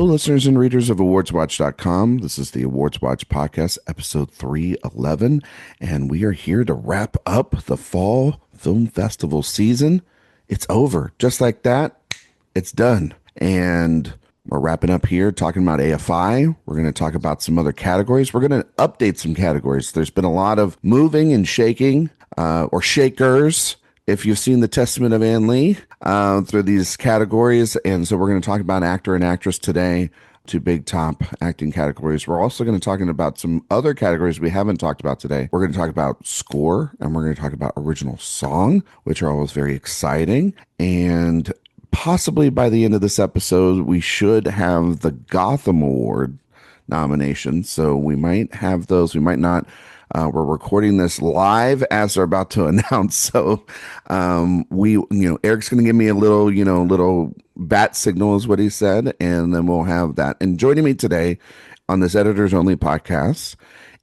listeners and readers of AwardsWatch.com. This is the Awards Watch Podcast, episode 311, and we are here to wrap up the Fall Film Festival season. It's over. Just like that, it's done. And we're wrapping up here talking about AFI. We're going to talk about some other categories. We're going to update some categories. There's been a lot of moving and shaking, or shakers, if you've seen the Testament of Ann Lee, through these categories. And so we're going to talk about actor and actress today, two big top acting categories. We're also going to talk about some other categories we haven't talked about today. We're going to talk about score, and we're going to talk about original song, which are always very exciting. And possibly by the end of this episode, we should have the Gotham Award nominations. So we might have those, we might not. We're recording this live as they're about to announce. So Eric's going to give me a little bat signal is what he said, and then we'll have that. And joining me today on this Editors Only podcast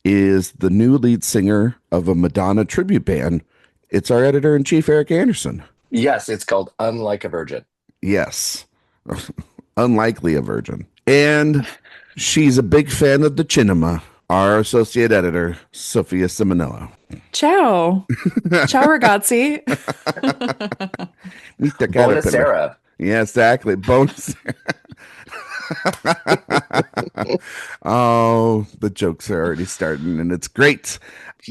is the new lead singer of a Madonna tribute band. It's our editor-in-chief, Erik Anderson. Yes, it's called Unlike a Virgin. Yes. Unlikely a virgin. And she's a big fan of the cinema. Our associate editor, Sophia Ciminello. Ciao. Ciao, ragazzi. Meet the Bonacera. Yeah, exactly. Bonus. Oh, the jokes are already starting, and it's great.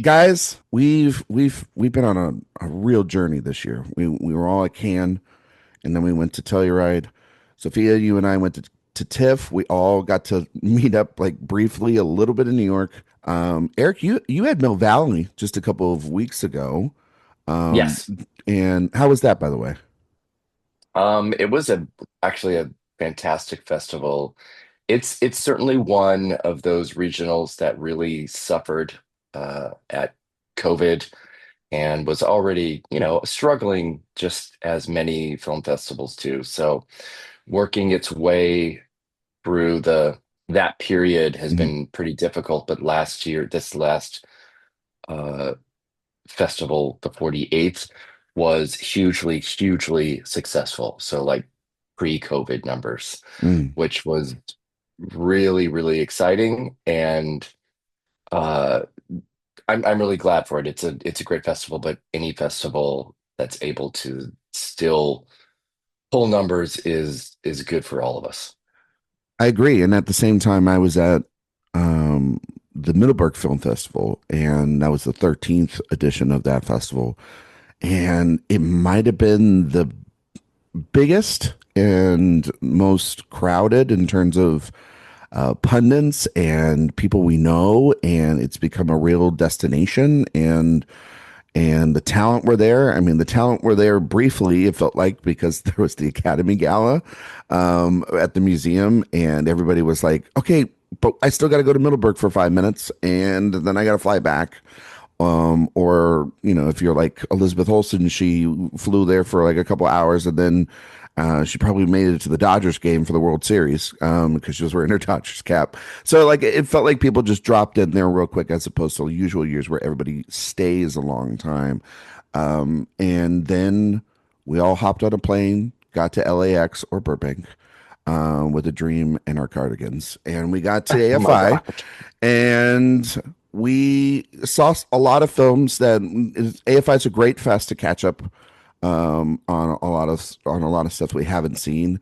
Guys, we've been on a real journey this year. We were all at Cannes, and then we went to Telluride. Sophia, you and I went to TIFF. We all got to meet up like briefly a little bit in New York. Erik, you had Mill Valley just a couple of weeks ago. Yes. And how was that, by the way? It was actually a fantastic festival. It's certainly one of those regionals that really suffered at COVID and was already, struggling just as many film festivals do. So working its way through that period has been pretty difficult. But this last uh, festival, the 48th, was hugely, hugely successful. So like pre-COVID numbers, Mm. which was really, really exciting. And uh, I'm really glad for it. It's a great festival, but any festival that's able to still pull numbers is good for all of us. I agree. And at the same time, I was at the Middleburg Film Festival, and that was the 13th edition of that festival. And it might have been the biggest and most crowded in terms of pundits and people we know, and it's become a real destination. And the talent were there. I mean, the talent were there briefly, it felt like, because there was the Academy Gala at the museum, and everybody was like, okay, but I still got to go to Middleburg for 5 minutes, and then I got to fly back. Or, if you're like Elizabeth Olsen, she flew there for like a couple hours, and then she probably made it to the Dodgers game for the World Series because she was wearing her Dodgers cap. So like it felt like people just dropped in there real quick, as opposed to usual years where everybody stays a long time. And then we all hopped on a plane, got to LAX or Burbank with a dream and our cardigans, and we got to Oh my AFI, God. and we saw a lot of films. That AFI is a great fest to catch up on a lot of stuff we haven't seen.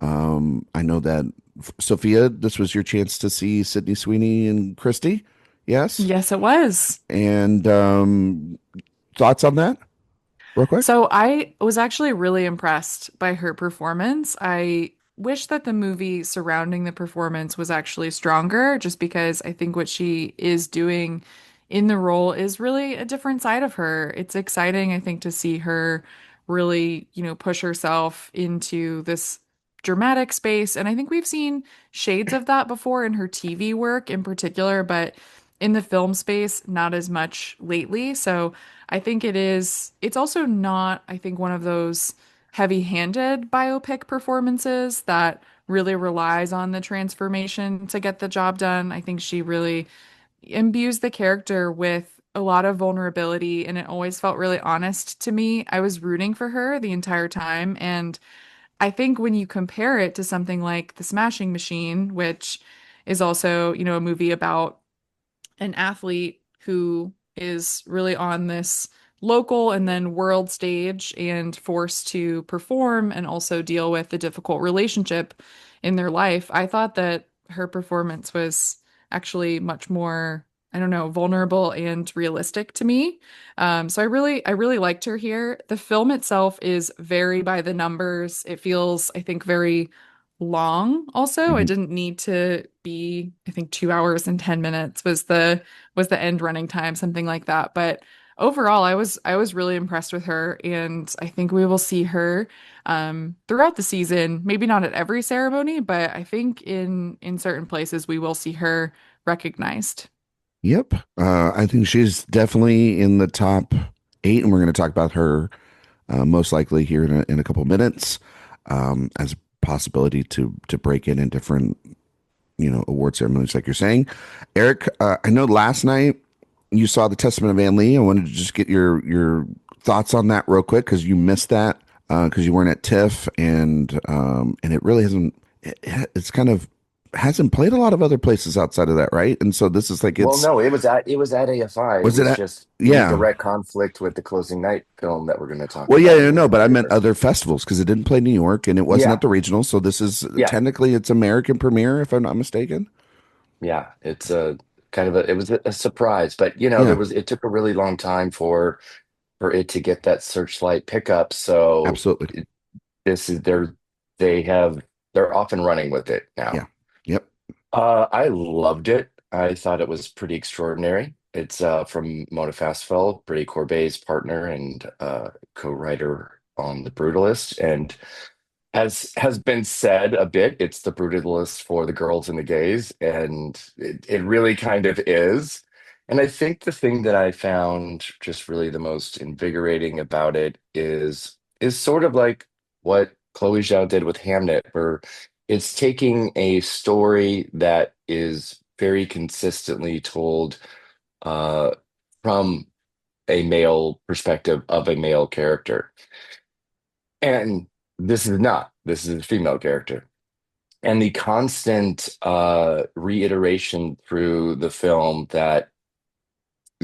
I know that Sophia, this was your chance to see Sydney Sweeney and Christie. Yes, Yes, it was. and thoughts on that, real quick. So I was actually really impressed by her performance. I wish that the movie surrounding the performance was actually stronger, just because I think what she is doing in the role is really a different side of her. It's exciting, I think, to see her really, push herself into this dramatic space. And I think we've seen shades of that before in her TV work in particular, but in the film space, not as much lately. So I think it's also not, I think, one of those heavy-handed biopic performances that really relies on the transformation to get the job done. I think she really imbues the character with a lot of vulnerability, and it always felt really honest to me. I was rooting for her the entire time, and I think when you compare it to something like The Smashing Machine, which is also, a movie about an athlete who is really on this local and then world stage and forced to perform and also deal with the difficult relationship in their life. I thought that her performance was actually much more, I don't know, vulnerable and realistic to me. So I really liked her here. The film itself is very by the numbers. It feels, I think, very long also. It Mhm. didn't need to be, I think 2 hours and 10 minutes was the end running time, something like that. But overall, I was really impressed with her, and I think we will see her throughout the season. Maybe not at every ceremony, but I think in certain places we will see her recognized. Yep. I think she's definitely in the top eight, and we're going to talk about her most likely here in a couple minutes as a possibility to break in different award ceremonies, like you're saying. Erik, I know last night you saw the Testament of Anne Lee. I wanted to just get your thoughts on that real quick because you missed that because you weren't at TIFF, and it really hasn't. It's kind of hasn't played a lot of other places outside of that, right? And so this is like Well, it's no, it was at AFI. It was it was at just in yeah. direct conflict with the closing night film that we're going to talk Well, yeah, about yeah, here no, in the but I very meant first. other festivals because it didn't play New York and it wasn't at Yeah, the regional. So this is yeah, technically its American premiere, if I'm not mistaken. yeah. It's a kind of it was a surprise, but Yeah, it took a really long time for it to get that Searchlight pickup. So absolutely. this is they're off and running with it now. Yeah. Yep. I loved it. I thought it was pretty extraordinary. It's from Mona Fastfell, Brady Corbet's partner and co-writer on The Brutalist, and as has been said a bit, it's the Brutalist for the girls and the gays, and it really kind of is. And I think the thing that I found just really the most invigorating about it is sort of like what Chloe Zhao did with Hamnet, where it's taking a story that is very consistently told uh, from a male perspective of a male character. And this is not. This is a female character. And the constant reiteration through the film that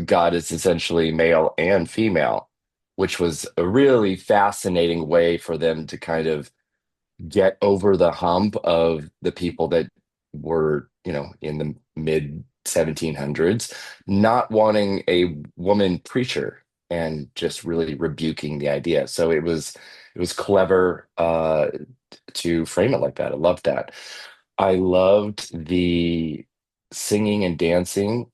God is essentially male and female, which was a really fascinating way for them to kind of get over the hump of the people that were, in the mid 1700s, not wanting a woman preacher and just really rebuking the idea. So it was clever to frame it like that. I loved that. I loved the singing and dancing,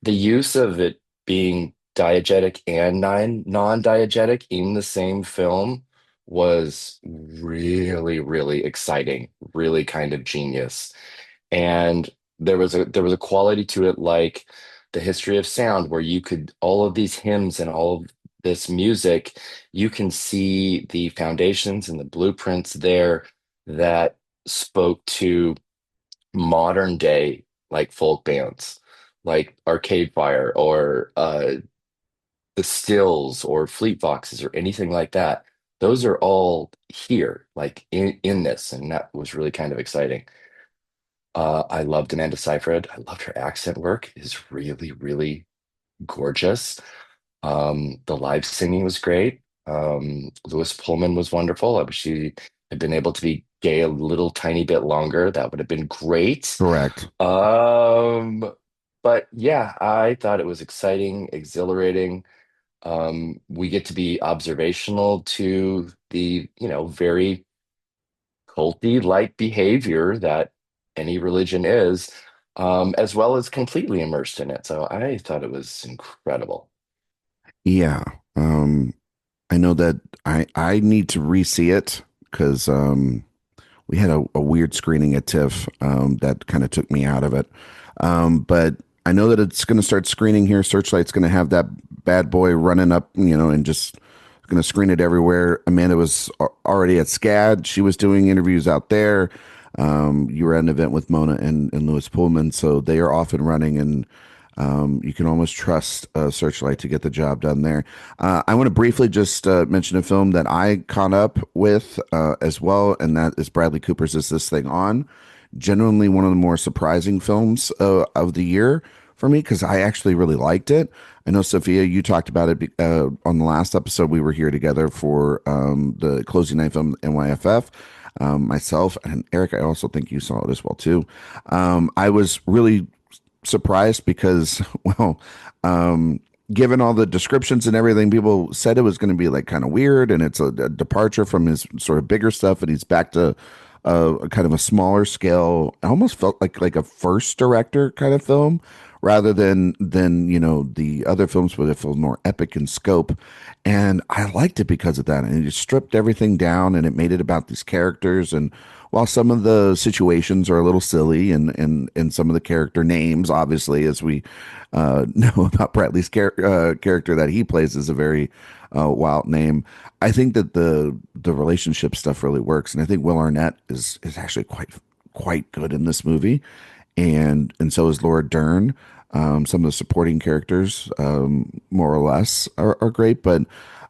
the use of it being diegetic and non-diegetic in the same film was really, really exciting, really kind of genius. And there was a quality to it like the history of sound where you could all of these hymns and all of this music, you can see the foundations and the blueprints there that spoke to modern day like folk bands like Arcade Fire or the Stills or Fleet Foxes or anything like that. Those are all here, like in this, and that was really kind of exciting. I loved Amanda Seyfried. I loved her accent work is really, really gorgeous. The live singing was great. Lewis Pullman was wonderful. I wish she had been able to be gay a little tiny bit longer. That would have been great. Correct. Um, but yeah, I thought it was exciting, exhilarating. We get to be observational to the, very culty like behavior that any religion is, as well as completely immersed in it. So I thought it was incredible. Yeah. Um, I know that I need to re-see it because we had a weird screening at TIFF that kind of took me out of it. But I know that it's going to start screening here. Searchlight's going to have that bad boy running up, and just going to screen it everywhere. Amanda was already at SCAD. She was doing interviews out there. You were at an event with Mona and Lewis Pullman, so they are off and running. And You can almost trust Searchlight to get the job done there. I want to briefly just mention a film that I caught up with as well, and that is Bradley Cooper's Is This Thing On? Genuinely one of the more surprising films of the year for me because I actually really liked it. I know, Sophia, you talked about it on the last episode. We were here together for the closing night film NYFF. Myself and Erik, I also think you saw it as well too. I was really surprised because, well, given all the descriptions and everything, people said it was going to be like kind of weird, and it's a departure from his sort of bigger stuff, and he's back to a kind of a smaller scale. It almost felt like a first director kind of film, rather than the other films where it felt more epic in scope. And I liked it because of that. And it stripped everything down, and it made it about these characters. And while some of the situations are a little silly, and some of the character names, obviously, as we know about Bradley's character that he plays, is a very wild name. I think that the relationship stuff really works, and I think Will Arnett is actually quite good in this movie, and so is Laura Dern. Some of the supporting characters, more or less, are great, but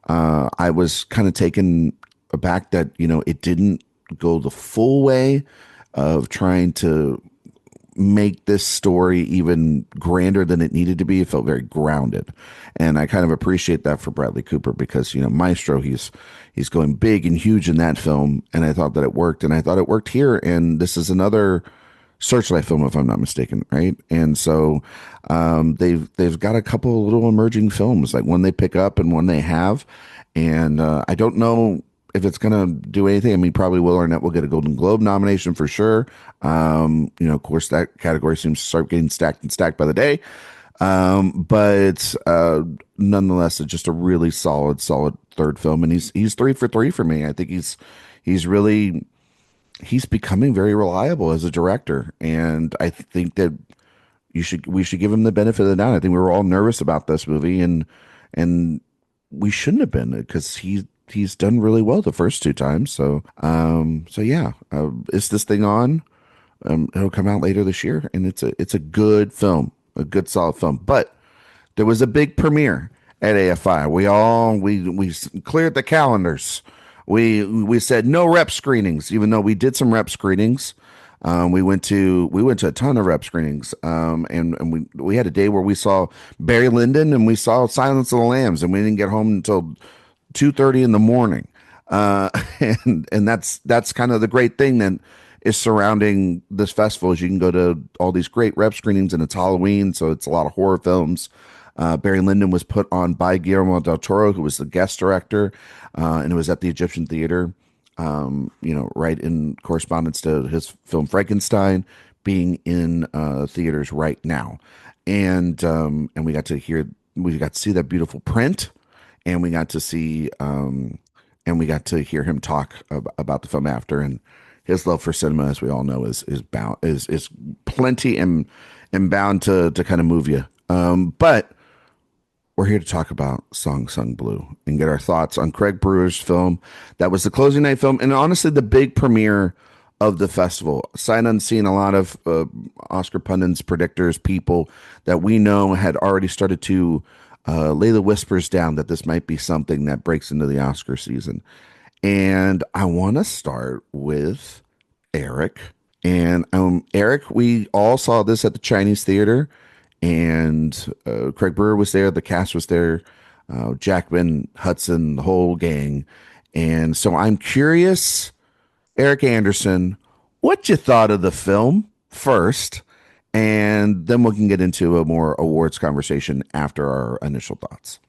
I was kind of taken aback that it didn't go the full way of trying to make this story even grander than it needed to be. It felt very grounded, and I kind of appreciate that for Bradley Cooper because Maestro, he's going big and huge in that film, and I thought that it worked, and I thought it worked here, and this is another Searchlight film, if I'm not mistaken, right? And so they've got a couple of little emerging films, like one they pick up and one they have, and I don't know if it's gonna do anything. I mean, probably Will Arnett will get a Golden Globe nomination for sure. Of course, that category seems to start getting stacked and stacked by the day. But nonetheless, it's just a really solid third film, and he's three for three for me. I think he's really he's becoming very reliable as a director, and I think that we should give him the benefit of the doubt. I think we were all nervous about this movie, and we shouldn't have been because he's done really well the first two times. So yeah, is this thing on? It'll come out later this year, and it's a good film, a good solid film. But there was a big premiere at AFI. We cleared the calendars. We said no rep screenings, even though we did some rep screenings. We went to a ton of rep screenings, and we had a day where we saw Barry Lyndon and we saw Silence of the Lambs, and we didn't get home until 2:30 in the morning. Uh, and that's kind of the great thing that is surrounding this festival is you can go to all these great rep screenings, and it's Halloween, so it's a lot of horror films. Barry Lyndon was put on by Guillermo del Toro, who was the guest director, and it was at the Egyptian Theater, right in correspondence to his film Frankenstein being in theaters right now. And we got to see that beautiful print, and we got to hear him talk about the film after, and his love for cinema, as we all know, is plenty and bound to kind of move you. But we're here to talk about Song Sung Blue and get our thoughts on Craig Brewer's film. That was the closing night film, and honestly, the big premiere of the festival. Sight unseen, a lot of Oscar pundits, predictors, people that we know had already started to lay the whispers down that this might be something that breaks into the Oscar season. And I want to start with Erik. And Erik, we all saw this at the Chinese Theater, and Craig Brewer was there. The cast was there, Jackman, Hudson, the whole gang. And so I'm curious, Erik Anderson, what you thought of the film first, and then we can get into a more awards conversation after our initial thoughts.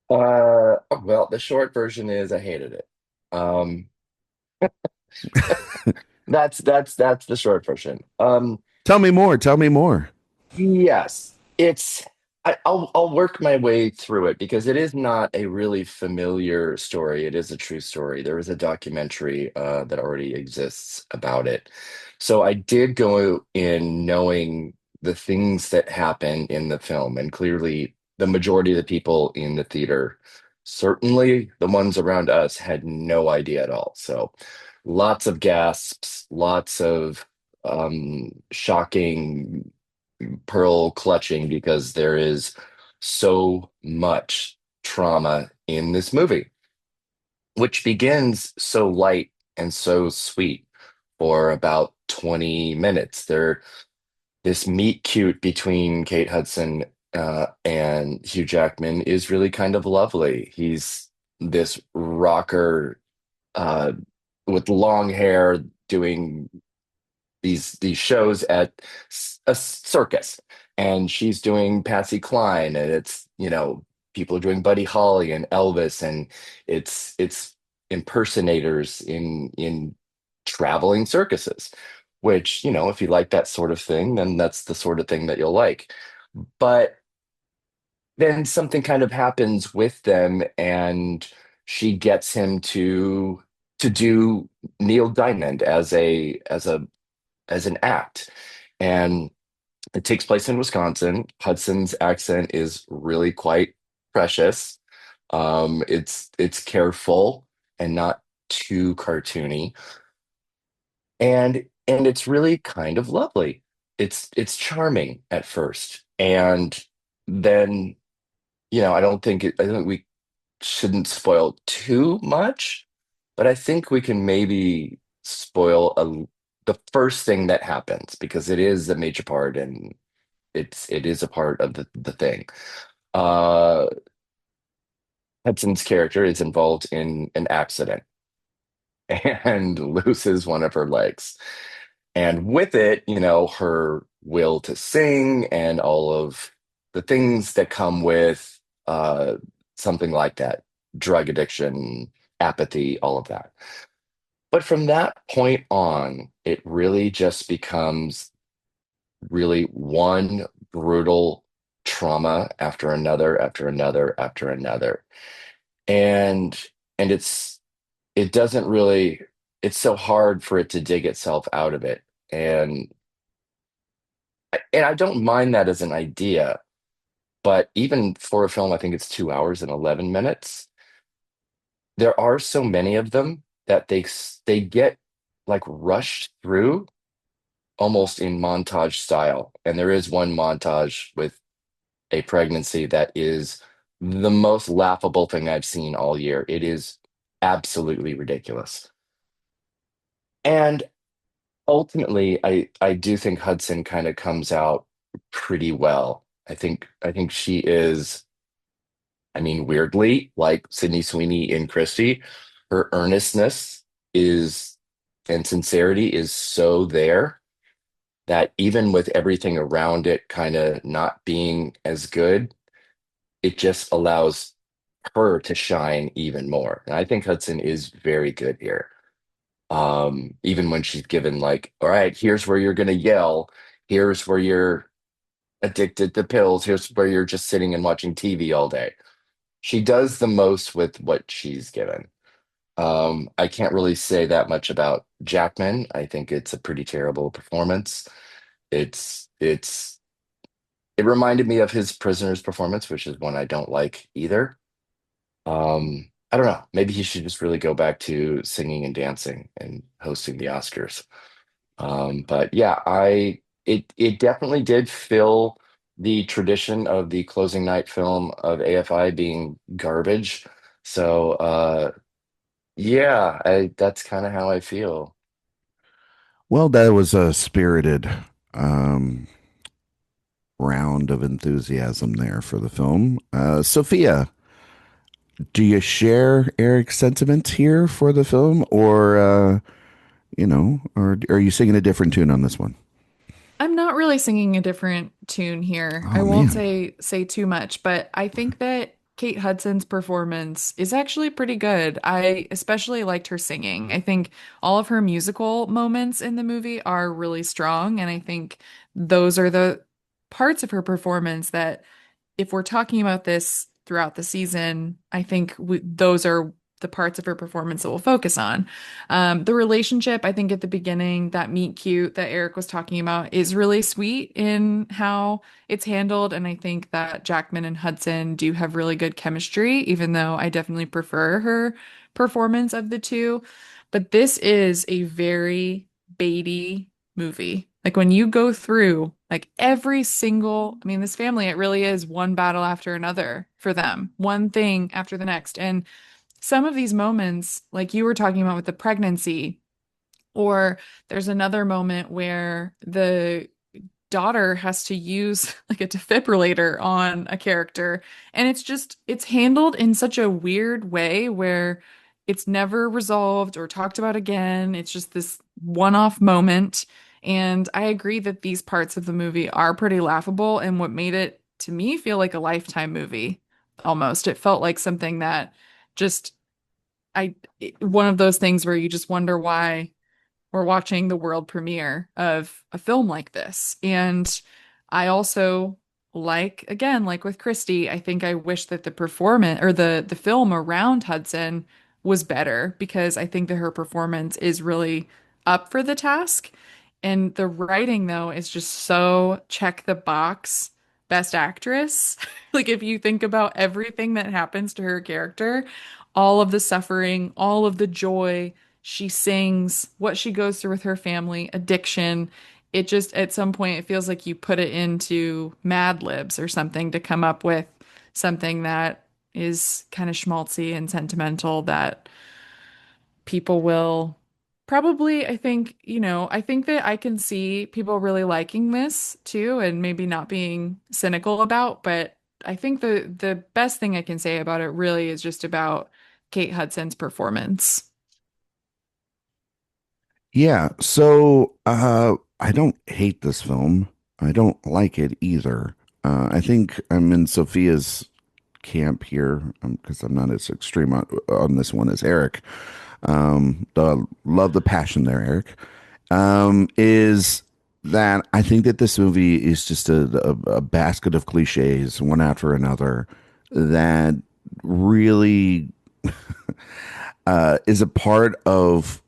Well, the short version is I hated it. Um, that's the short version. Tell me more. Tell me more. Yes, I'll work my way through it because it is not a really familiar story. It is a true story. There is a documentary that already exists about it. So I did go in knowing the things that happen in the film, and clearly the majority of the people in the theater, certainly the ones around us, had no idea at all. So lots of gasps, lots of shocking pearl clutching because there is so much trauma in this movie, which begins so light and so sweet for about 20 minutes. This meet cute between Kate Hudson and Hugh Jackman is really kind of lovely. He's this rocker uh, with long hair doing these shows at a circus, and she's doing Patsy Cline, and it's people are doing Buddy Holly and Elvis, and it's impersonators in traveling circuses, which if you like that sort of thing, then that's the sort of thing that you'll like. But then something kind of happens with them, and she gets him to do Neil Diamond as an act. And it takes place in Wisconsin. Hudson's accent is really quite precious. It's careful and not too cartoony. And it's really kind of lovely. It's charming at first. And then, I think we shouldn't spoil too much, but I think we can maybe spoil the first thing that happens because it is a major part and it is a part of the thing. Uh, Hudson's character is involved in an accident and loses one of her legs. And with it, her will to sing and all of the things that come with something like that, drug addiction, apathy, all of that. But from that point on, it really just becomes really one brutal trauma after another, after another, after another. And and it doesn't really it's so hard for it to dig itself out of it. And I don't mind that as an idea, but even for a film, I think it's 2 hours and 11 minutes. There are so many of them that they get like rushed through almost in montage style. And there is one montage with a pregnancy that is the most laughable thing I've seen all year. It is absolutely ridiculous. And ultimately, I do think Hudson kind of comes out pretty well. I think she is, I mean, weirdly, like Sydney Sweeney in Christie, her earnestness is and sincerity is so there that even with everything around it kind of not being as good, it just allows her to shine even more. And I think Hudson is very good here. Even when she's given like, all right, here's where you're gonna yell, here's where you're addicted to pills, here's where you're just sitting and watching TV all day. She does the most with what she's given. I can't really say that much about Jackman. I think it's a pretty terrible performance. It's it reminded me of his Prisoner's performance, which is one I don't like either. I don't know. Maybe he should just really go back to singing and dancing and hosting the Oscars. But yeah, it definitely did fill the tradition of the closing night film of AFI being garbage. So yeah, that's kind of how I feel. Well, that was a spirited um, round of enthusiasm there for the film. Sophia, do you share Eric's sentiment here for the film, or are you singing a different tune on this one? I'm not really singing a different tune here. I Oh won't man. say too much, but I think that Kate Hudson's performance is actually pretty good. I especially liked her singing. I think all of her musical moments in the movie are really strong, and I think those are the parts of her performance that if we're talking about this throughout the season, I think those are the parts of her performance that we'll focus on. The relationship, I think at the beginning, that meet cute that Erik was talking about is really sweet in how it's handled. And I think that Jackman and Hudson do have really good chemistry, even though I definitely prefer her performance of the two. But this is a very baity movie. Like when you go through Like every single, I mean, this family, it really is one battle after another for them, one thing after the next. And some of these moments, like you were talking about with the pregnancy, or there's another moment where the daughter has to use like a defibrillator on a character. And it's handled in such a weird way where it's never resolved or talked about again. It's just this one-off moment. And I agree that these parts of the movie are pretty laughable. And what made it to me feel like a Lifetime movie almost. It felt like something that just, one of those things where you just wonder why we're watching the world premiere of a film like this. And I also like, again, like with Christy, I think I wish that the performance or the film around Hudson was better because I think that her performance is really up for the task. And the writing, though, is just so check the box best actress. Like if you think about everything that happens to her character, all of the suffering, all of the joy, she sings, what she goes through with her family, addiction. It just, at some point, it feels like you put it into Mad Libs or something to come up with something that is kind of schmaltzy and sentimental that people will probably, I think, I think that I can see people really liking this too and maybe not being cynical about, but I think the best thing I can say about it really is just about Kate Hudson's performance. Yeah, so I don't hate this film. I don't like it either. I think I'm in Sophia's camp here because I'm not as extreme on this one as Erik. Love the passion there, Erik. Is that I think that this movie is just a basket of cliches, one after another, that really is a part of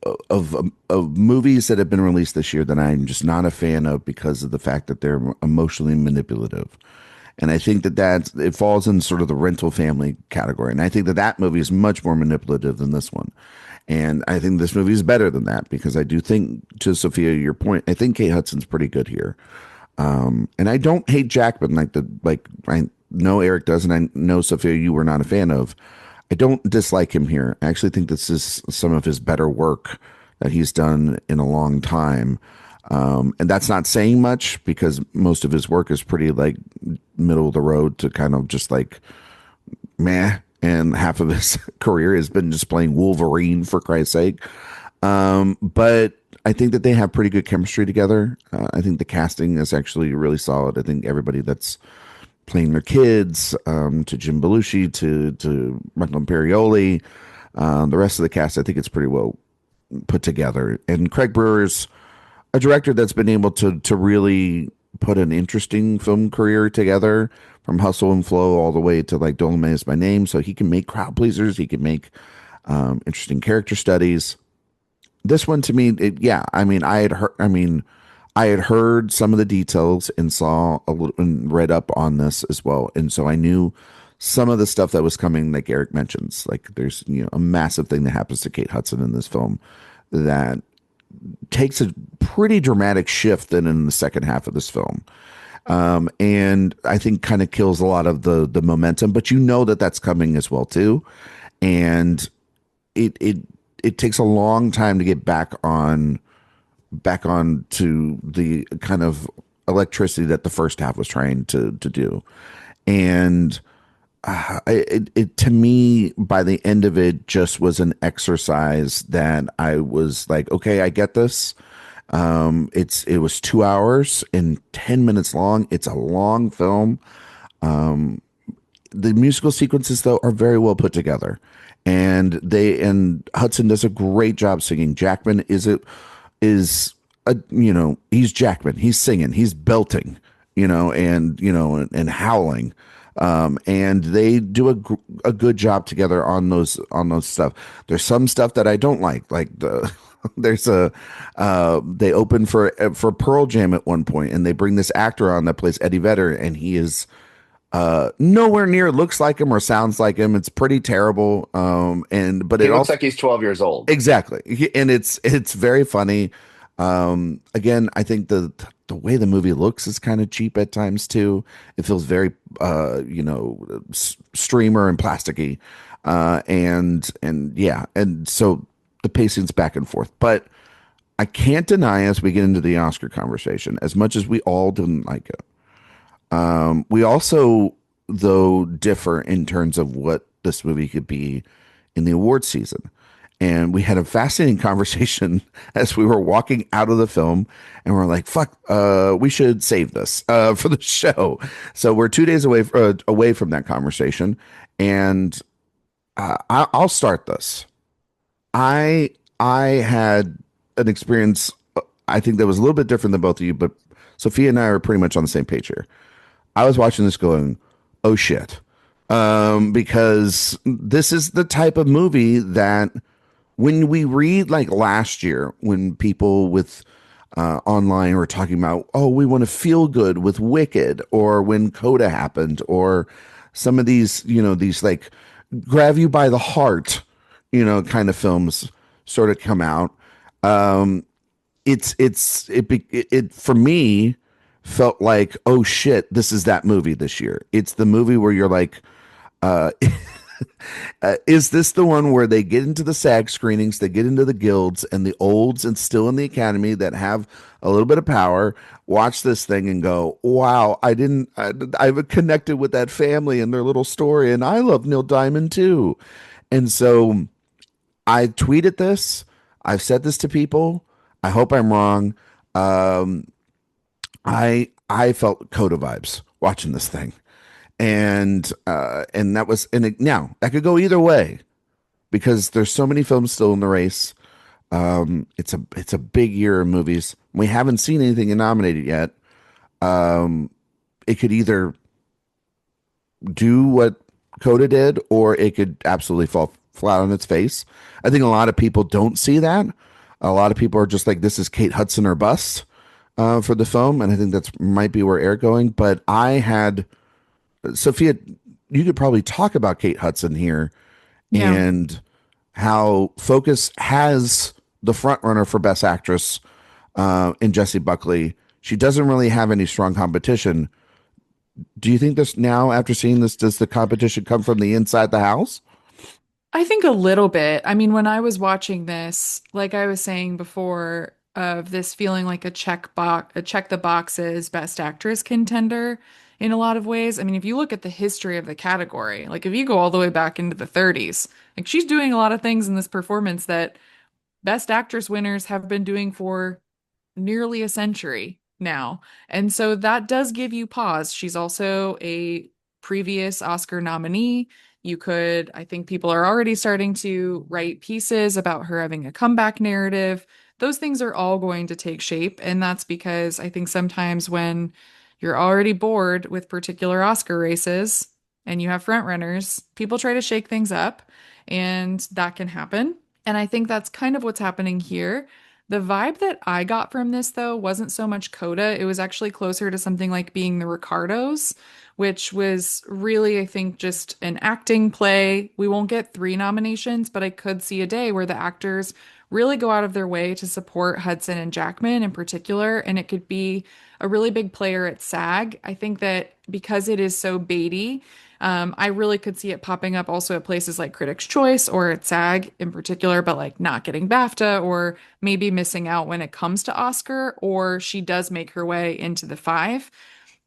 movies that have been released this year that I'm just not a fan of because of the fact that they're emotionally manipulative. And I think that it falls in sort of the rental family category. And I think that that movie is much more manipulative than this one. And I think this movie is better than that because I do think, to Sophia, your point, I think Kate Hudson's pretty good here. And I don't hate Jackman like I know Erik does, and I know Sophia, you were not a fan of. I don't dislike him here. I actually think this is some of his better work that he's done in a long time. And that's not saying much because most of his work is pretty like middle of the road to kind of just like meh. And half of his career has been just playing Wolverine, for Christ's sake. But I think that they have pretty good chemistry together. I think the casting is actually really solid. I think everybody that's playing their kids, to Jim Belushi, to Michael Imperioli, the rest of the cast, I think it's pretty well put together. And Craig Brewer's a director that's been able to really put an interesting film career together from Hustle and Flow all the way to like Dolomite Is My Name. So he can make crowd pleasers. He can make interesting character studies. This one to me, yeah, I mean, I had heard some of the details and saw a little and read up on this as well. And so I knew some of the stuff that was coming, like Erik mentions, like there's, a massive thing that happens to Kate Hudson in this film that takes a pretty dramatic shift then in the second half of this film. And I think kind of kills a lot of the momentum, but that that's coming as well too. And it takes a long time to get back on to the kind of electricity that the first half was trying to do. And it to me, by the end of it, just was an exercise that I was like, okay, I get this. It was 2 hours and 10 minutes long. It's a long film. The musical sequences though are very well put together, and Hudson does a great job singing. Jackman he's Jackman. He's singing, he's belting, and howling. And they do a good job together on those stuff. There's some stuff that I don't like there's they open for Pearl Jam at one point, and they bring this actor on that plays Eddie Vedder, and he is nowhere near looks like him or sounds like him. It's pretty terrible. But He it looks also like he's 12 years old. exactly, and it's very funny. Again, I think the way the movie looks is kind of cheap at times too. It feels very streamer and plasticky. And yeah, and so the pacing's back and forth. But I can't deny as we get into the Oscar conversation, as much as we all didn't like it. We also, though, differ in terms of what this movie could be in the award season. And we had a fascinating conversation as we were walking out of the film, and we're like, "Fuck, we should save this for the show." So we're 2 days away from that conversation, and I'll start this. I I had an experience. I think that was a little bit different than both of you, but Sophia and I are pretty much on the same page here. I was watching this going, oh shit. Because this is the type of movie that when we read like last year, when people with online were talking about, oh, we want to feel good with Wicked, or when Coda happened, or some of these, these like grab you by the heart, kind of films sort of come out. Um, it for me felt like, oh shit, this is that movie this year. It's the movie where you're like, uh, is this the one where they get into the SAG screenings, they get into the guilds, and the olds and still in the academy that have a little bit of power watch this thing and go, wow, I've connected with that family and their little story, and I love Neil Diamond too. And so I tweeted this. I've said this to people. I hope I'm wrong. Um, I felt Coda vibes watching this thing, and that was now that could go either way because there's so many films still in the race. It's a big year of movies. We haven't seen anything nominated yet. Um, it could either do what Coda did, or it could absolutely fall flat on its face. I think a lot of people don't see that. A lot of people are just like, this is Kate Hudson or bust for the film, and I think that's might be where Eric going. But I had Sophia. You could probably talk about Kate Hudson here Yeah. and how Focus has the front runner for Best Actress in Jessie Buckley. She doesn't really have any strong competition. Do you think this now, after seeing this, does the competition come from the inside the house? I think a little bit. I mean, when I was watching this, like I was saying before, of this feeling like a check the boxes best actress contender in a lot of ways. I mean, if you look at the history of the category, like if you go all the way back into the 30s, like she's doing a lot of things in this performance that best actress winners have been doing for nearly a century now. And so that does give you pause. She's also a previous Oscar nominee. You could, I think people are already starting to write pieces about her having a comeback narrative. Those things are all going to take shape. And that's because I think sometimes when you're already bored with particular Oscar races and you have front runners, people try to shake things up, and that can happen. And I think that's kind of what's happening here. The vibe that I got from this, though, wasn't so much Coda. It was actually closer to something like being the Ricardos, which was really, I think, just an acting play. We won't get three nominations, but I could see a day where the actors really go out of their way to support Hudson and Jackman in particular, and it could be a really big player at SAG. I think that because it is so baity, I really could see it popping up also at places like Critics' Choice or at SAG in particular, but like not getting BAFTA or maybe missing out when it comes to Oscar, or she does make her way into the five.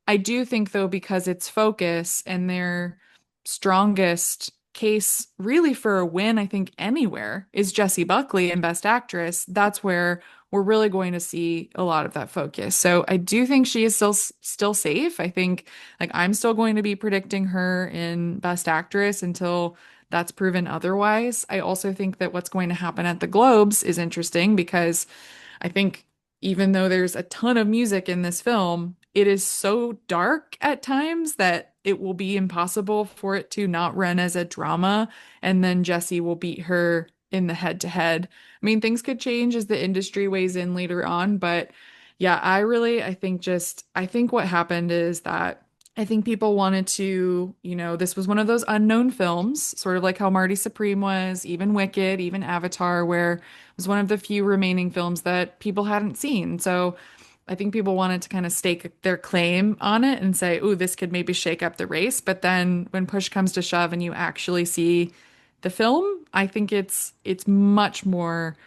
I do think, though, because it's Focus and their strongest case really for a win, I think anywhere is Jessie Buckley in Best Actress. That's where we're really going to see a lot of that focus. So I do think she is still safe. I think like I'm still going to be predicting her in Best Actress until that's proven otherwise. I also think that what's going to happen at the Globes is interesting because I think even though there's a ton of music in this film, it is so dark at times that it will be impossible for it to not run as a drama, and then Jessie will beat her in the head to head. I mean, things could change as the industry weighs in later on, but yeah, I think what happened is that I think people wanted to, this was one of those unknown films, sort of like how Marty Supreme was, even Wicked, even Avatar, where it was one of the few remaining films that people hadn't seen. So I think people wanted to kind of stake their claim on it and say, "Ooh, this could maybe shake up the race." But then when push comes to shove and you actually see the film, I think it's much more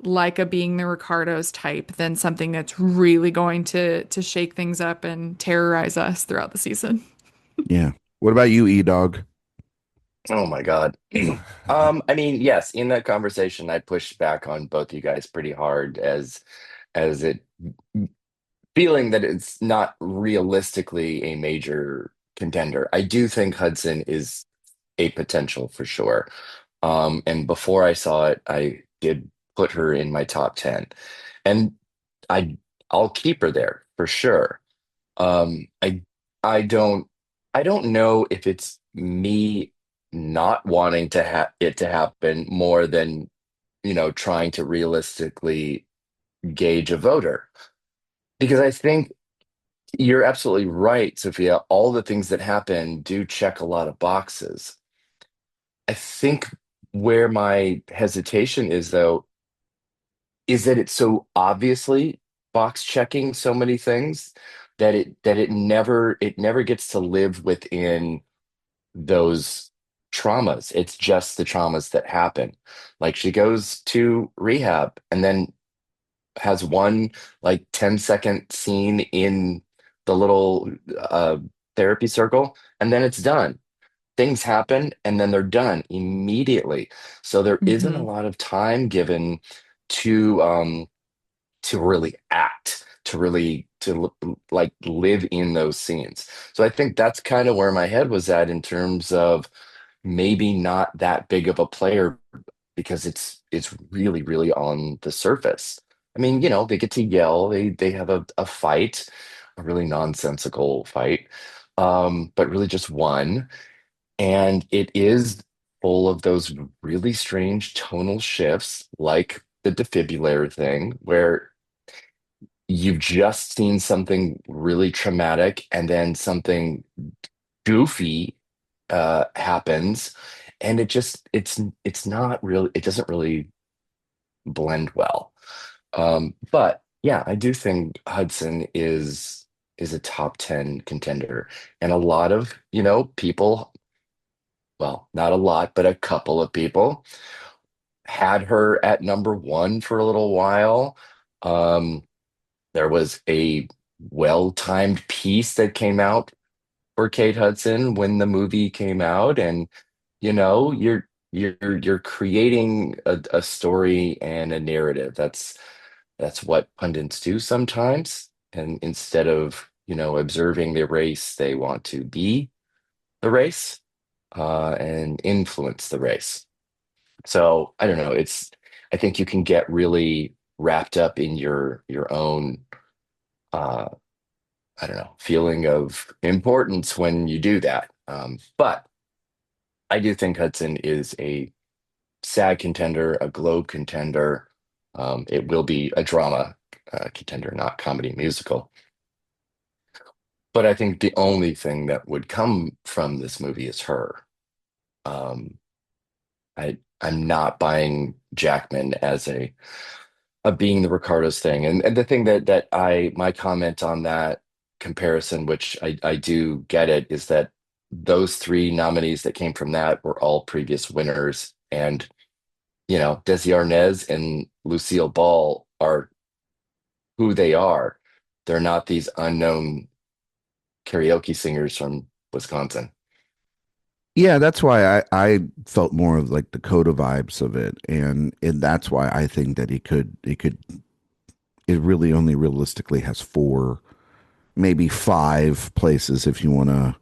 like a Being the Ricardos type than something that's really going to shake things up and terrorize us throughout the season. Yeah. What about you, E-Dog? Oh my God. I mean, yes, in that conversation, I pushed back on both you guys pretty hard as it feeling that it's not realistically a major contender. I do think Hudson is a potential for sure. And before I saw it, I did put her in my top 10. And I I'll keep her there for sure. Um, I I don't know if it's me not wanting to have it to happen more than, trying to realistically gauge a voter. Because I think you're absolutely right, Sophia. All the things that happen do check a lot of boxes. I think where my hesitation is, though, is that it's so obviously box checking so many things that it never gets to live within those traumas. It's just the traumas that happen. Like she goes to rehab and then has one like 10-second scene in the little therapy circle, and then it's done. Things happen and then they're done immediately. So there isn't a Hmm. lot of time given to to really act, to really like live in those scenes. So I think that's kind of where my head was at in terms of maybe not that big of a player because it's really, really on the surface. I mean, they get to yell, they have a fight, a really nonsensical fight, but really just one. And it is full of those really strange tonal shifts, like the defibrillator thing, where you've just seen something really traumatic and then something goofy happens, and it's not really, it doesn't really blend well. But yeah, I do think Hudson is a top 10 contender, and a lot of people, well, not a lot, but a couple of people had her at number one for a little while. Um, there was a well-timed piece that came out for Kate Hudson when the movie came out, and you're creating a story and a narrative. That's what pundits do sometimes. And instead of, observing the race, they want to be the race and influence the race. So I don't know. I think you can get really wrapped up in your own uh, I don't know, feeling of importance when you do that. But I do think Hudson is a SAG contender, a Globe contender. It will be a drama contender, not comedy musical. But I think the only thing that would come from this movie is her. Um, I'm not buying Jackman as a being the Ricardos thing. And the thing that my comment on that comparison, which I do get it, is that those three nominees that came from that were all previous winners. And, Desi Arnaz and Lucille Ball are who they are. They're not these unknown karaoke singers from Wisconsin. Yeah, that's why I felt more of like the Coda vibes of it, and that's why I think that it really only realistically has four, maybe five places if you want to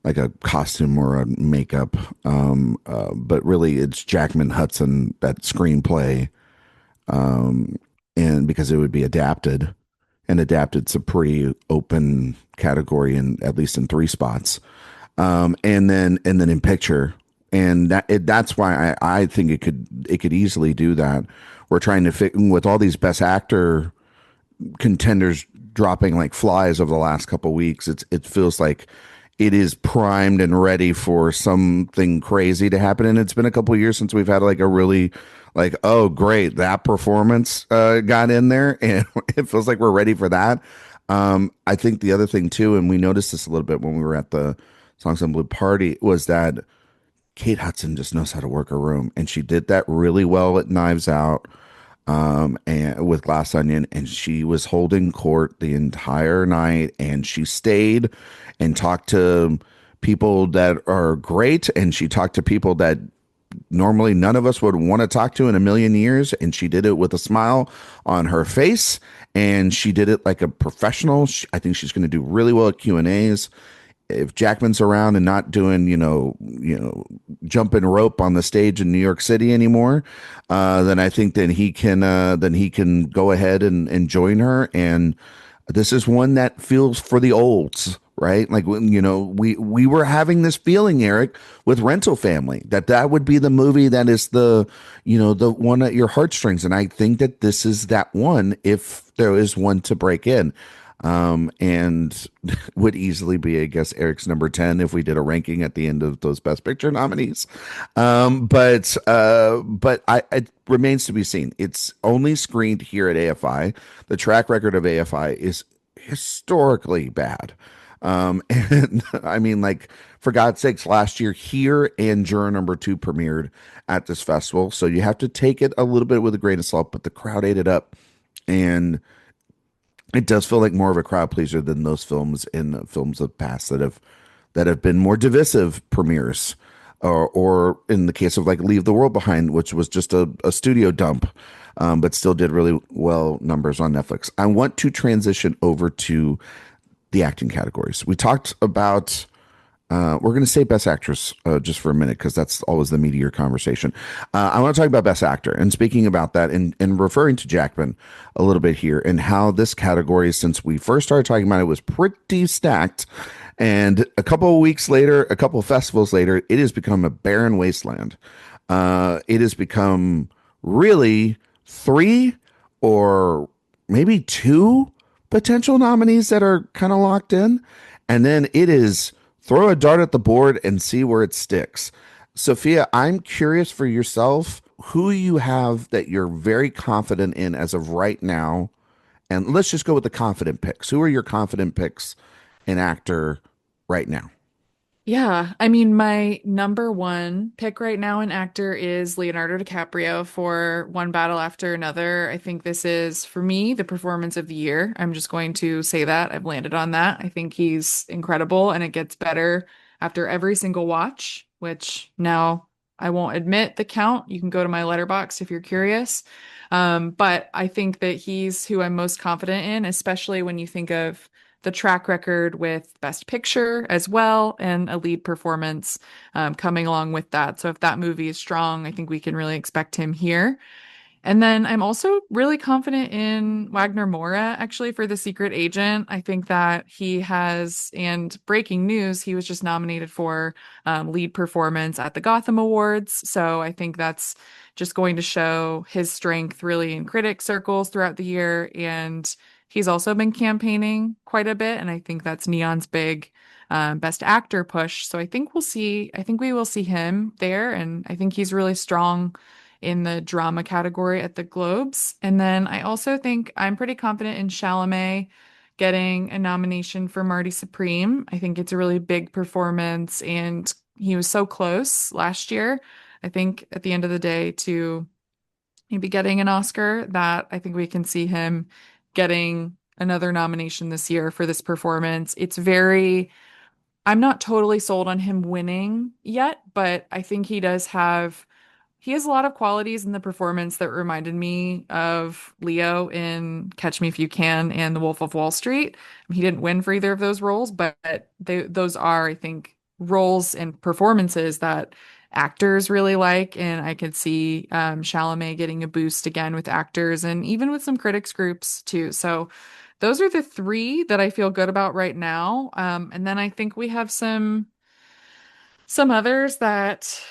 like a costume or a makeup. But really, it's Jackman Hudson, that screenplay, um, and because it would be adapted, and adapted's a pretty open category, in at least in three spots. And then in picture, and that's why I think it could easily do that. We're trying to fit with all these best actor contenders dropping like flies over the last couple of weeks. It feels like it is primed and ready for something crazy to happen. And it's been a couple of years since we've had like a really like, oh great, that performance got in there, and it feels like we're ready for that. I think the other thing too, and we noticed this a little bit when we were at the Songs on Blue party, was that Kate Hudson just knows how to work a room, and she did that really well at Knives Out, and with Glass Onion, and she was holding court the entire night, and she stayed and talked to people that are great, and she talked to people that normally none of us would want to talk to in a million years, and she did it with a smile on her face, and she did it like a professional. I think she's going to do really well at Q&As. If Jackman's around and not doing, jumping rope on the stage in New York City anymore, then I think then he can go ahead and join her. And this is one that feels for the olds, right? Like when, we were having this feeling, Erik, with Rental Family, that would be the movie that is the one at your heartstrings. And I think that this is that one, if there is one to break in. And would easily be, I guess, Erik's number 10 if we did a ranking at the end of those Best Picture nominees. But it remains to be seen. It's only screened here at AFI. The track record of AFI is historically bad. And I mean, like, for God's sakes, last year here and Juror Number Two premiered at this festival. So you have to take it a little bit with a grain of salt, but the crowd ate it up. And it does feel like more of a crowd pleaser than those films in the films of past that have been more divisive premieres, or in the case of like Leave the World Behind, which was just a studio dump, but still did really well numbers on Netflix. I want to transition over to the acting categories. We talked about we're going to say Best Actress just for a minute because that's always the meatier conversation. I want to talk about Best Actor. And speaking about that and referring to Jackman a little bit here and how this category, since we first started talking about it, was pretty stacked. And a couple of weeks later, a couple of festivals later, it has become a barren wasteland. It has become really three or maybe two potential nominees that are kind of locked in. And then it is throw a dart at the board and see where it sticks. Sophia, I'm curious for yourself who you have that you're very confident in as of right now. And let's just go with the confident picks. Who are your confident picks in actor right now? Yeah, I mean, my number one pick right now in actor is Leonardo DiCaprio for One Battle After Another. I think this is, for me, the performance of the year. I'm just going to say that. I've landed on that. I think he's incredible, and it gets better after every single watch, which now I won't admit the count. You can go to my letterbox if you're curious. But I think that he's who I'm most confident in, especially when you think of the track record with Best Picture as well and a lead performance coming along with that. So if that movie is strong, I think we can really expect him here. And then I'm also really confident in Wagner Moura, actually, for The Secret Agent. I think that he has, and breaking news, he was just nominated for lead performance at the Gotham Awards. So I think that's just going to show his strength really in critic circles throughout the year. And he's also been campaigning quite a bit. And I think that's Neon's big best actor push. So I think we will see him there. And I think he's really strong in the drama category at the Globes. And then I also think I'm pretty confident in Chalamet getting a nomination for Marty Supreme. I think it's a really big performance, and he was so close last year. I think at the end of the day to maybe getting an Oscar, that I think we can see him getting another nomination this year for this performance. I'm not totally sold on him winning yet, but I think he has a lot of qualities in the performance that reminded me of Leo in Catch Me If You Can and The Wolf of Wall Street. He didn't win for either of those roles, but those are, I think, roles and performances that actors really like. And I could see Chalamet getting a boost again with actors and even with some critics groups too. So those are the three that I feel good about right now. And then I think we have some others that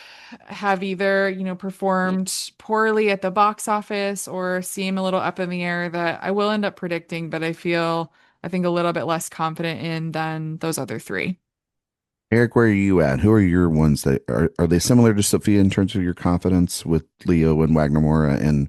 have either, performed poorly at the box office or seem a little up in the air that I will end up predicting, but I feel I think, a little bit less confident in than those other three. Erik, where are you at? Who are your ones that are they similar to Sophia in terms of your confidence with Leo and Wagner Moura and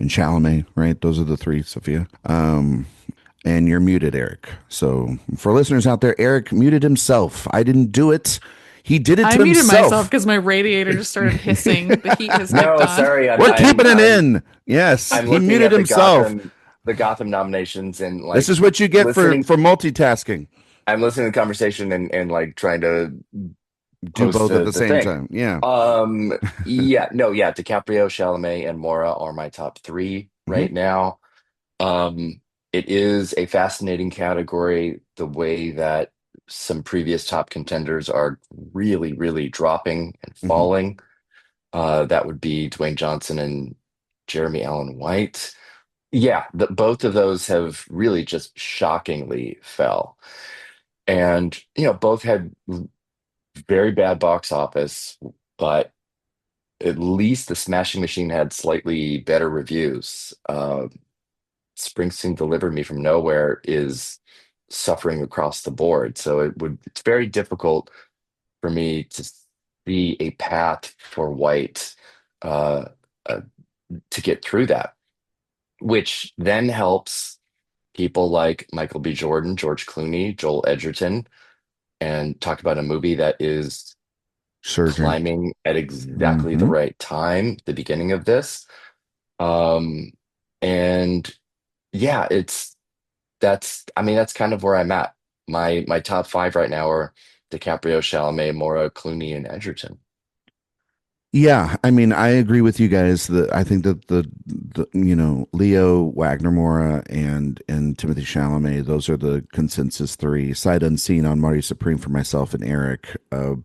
Chalamet, right? Those are the three, Sophia. And you're muted, Erik. So for listeners out there, Erik muted himself. I didn't do it. He did it I to muted himself. myself because my radiator just started hissing. The heat has kicked No, on. sorry. We're keeping it in. Yes, I'm he looking muted at himself. The Gotham nominations and This like is what you get for listening. multitasking. I'm listening to the conversation and like trying to Do post both at the the same thing. time. Yeah. Yeah, no, yeah. DiCaprio, Chalamet, and Mora are my top three Mhm. right now. It is a fascinating category, the way that some previous top contenders are really, really dropping and Mhm. falling. That would be Dwayne Johnson and Jeremy Allen White. Yeah, both of those have really just shockingly fell. And, both had very bad box office, but at least the Smashing Machine had slightly better reviews. Springsteen Delivered Me from Nowhere is suffering across the board. So it's very difficult for me to see a path for White uh, uh, to get through that, which then helps people like Michael B. Jordan, George Clooney, Joel Edgerton, and talk about a movie that is Surging. climbing at exactly the Hmm. right time, the beginning of this. Um, and yeah, I mean, that's kind of where I'm at. My top five right now are DiCaprio, Chalamet, Mora, Clooney, and Edgerton. Yeah, I mean, I agree with you guys that I think that the Leo, Wagner Moura, and Timothy Chalamet, those are the consensus three. Sight unseen on Marty Supreme for myself and Erik,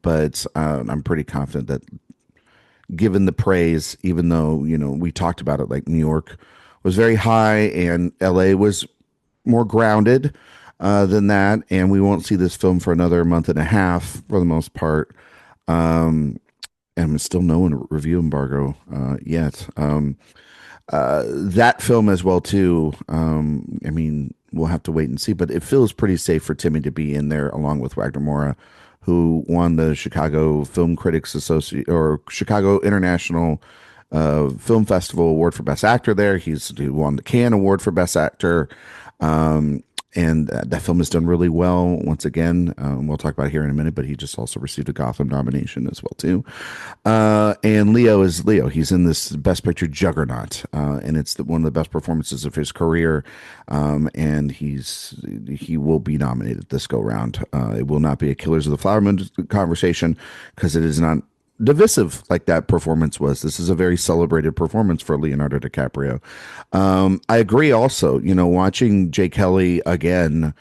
but I'm pretty confident that given the praise, even though we talked about it, like New York was very high and L.A. was more grounded than that, and we won't see this film for another month and a half for the most part. Um, and still no review embargo yet. That film as well too. I mean, we'll have to wait and see, but it feels pretty safe for Timmy to be in there along with Wagner Moura, who won the Chicago Film Critics Association or Chicago International Film Festival Award for Best Actor. There, he won the Cannes Award for Best Actor. Um, and that film has done really well. Once again, we'll talk about it here in a minute, but he just also received a Gotham nomination as well too. And Leo is Leo. He's in this Best Picture juggernaut, and it's one of the best performances of his career. And he will be nominated this go round. It will not be a Killers of the Flower Moon conversation because it is not divisive like that performance was. This is a very celebrated performance for Leonardo DiCaprio. I agree. Also, watching Jay Kelly again.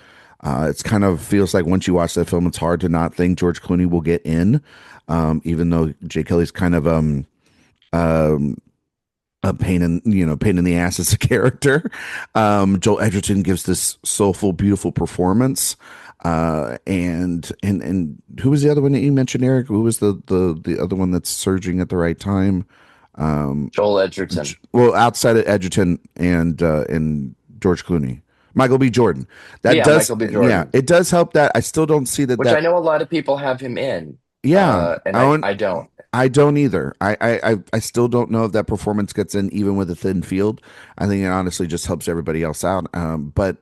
It's kind of feels like once you watch that film, it's hard to not think George Clooney will get in, even though Jay Kelly's kind of um, a pain in the ass as a character. Joel Edgerton gives this soulful, beautiful performance. And who was the other one that you mentioned, Erik? Who was the other one that's surging at the right time? Joel Edgerton. Well, outside of Edgerton and George Clooney, Michael B. Jordan. That Yeah, does, Michael B. yeah, Jordan, it does help. That I still don't see that. which I know a lot of people have him in, Yeah, and I don't, I don't. I don't either. I still don't know if that performance gets in even with a thin field. I think it honestly just helps everybody else out. But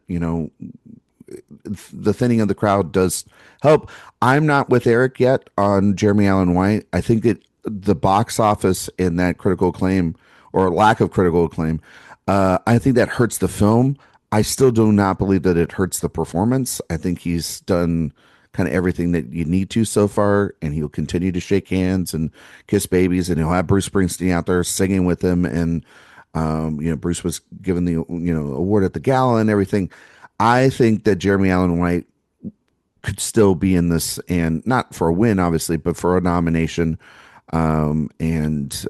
the thinning of the crowd does help. I'm not with Erik yet on Jeremy Allen White. I think that the box office and that critical acclaim or lack of critical acclaim, I think that hurts the film. I still do not believe that it hurts the performance. I think he's done kind of everything that you need to so far, and he'll continue to shake hands and kiss babies, and he'll have Bruce Springsteen out there singing with him. And Bruce was given the award at the gala and everything. I think that Jeremy Allen White could still be in this, and not for a win, obviously, but for a nomination. And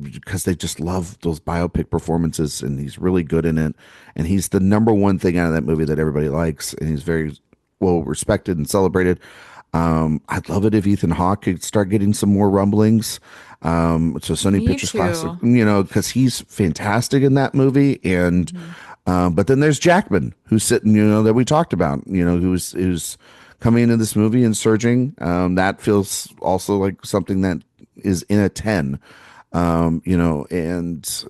because they just love those biopic performances, and he's really good in it, and he's the number one thing out of that movie that everybody likes, and he's very well respected and celebrated. I'd love it if Ethan Hawke could start getting some more rumblings. So Sony Me Pictures Classic, too. because he's fantastic in that movie, and Mhm. But then there's Jackman, who's sitting, that we talked about, who's coming into this movie and surging. That feels also like something that is in a 10. And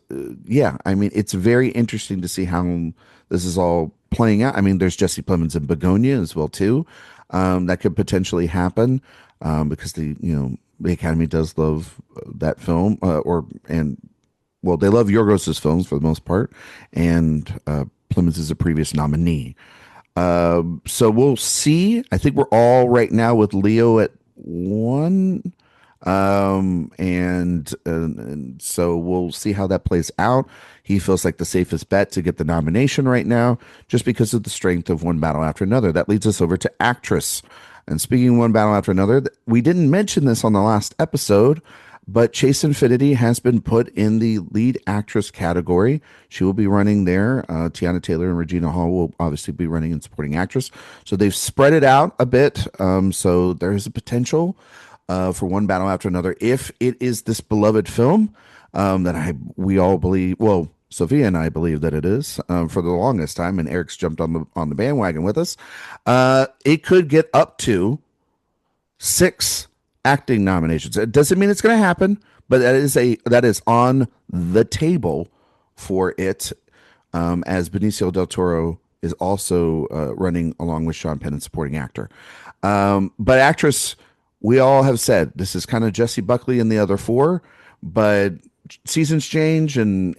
yeah, I mean, it's very interesting to see how this is all playing out. I mean, there's Jesse Plemons and Begonia as well too. That could potentially happen because the Academy does love that film, and well, they love Yorgos's films for the most part, and Plymouth is a previous nominee. So we'll see. I think we're all right now with Leo at one. And so we'll see how that plays out. He feels like the safest bet to get the nomination right now, just because of the strength of One Battle After Another. That leads us over to actress. And speaking of One Battle After Another, we didn't mention this on the last episode, but Chase Infinity has been put in the lead actress category. She will be running there. Tiana Taylor and Regina Hall will obviously be running in supporting actress. So they've spread it out a bit. So there is a potential for One Battle After Another if it is this beloved film that we all believe. Well, Sophia and I believe that it is for the longest time, and Eric's jumped on the bandwagon with us. It could get up to 6 acting nominations. It doesn't mean it's going to happen, but that is on the table for it. As Benicio del Toro is also running along with Sean Penn and supporting actor. But actress, we all have said this is kind of Jessie Buckley and the other 4, but seasons change and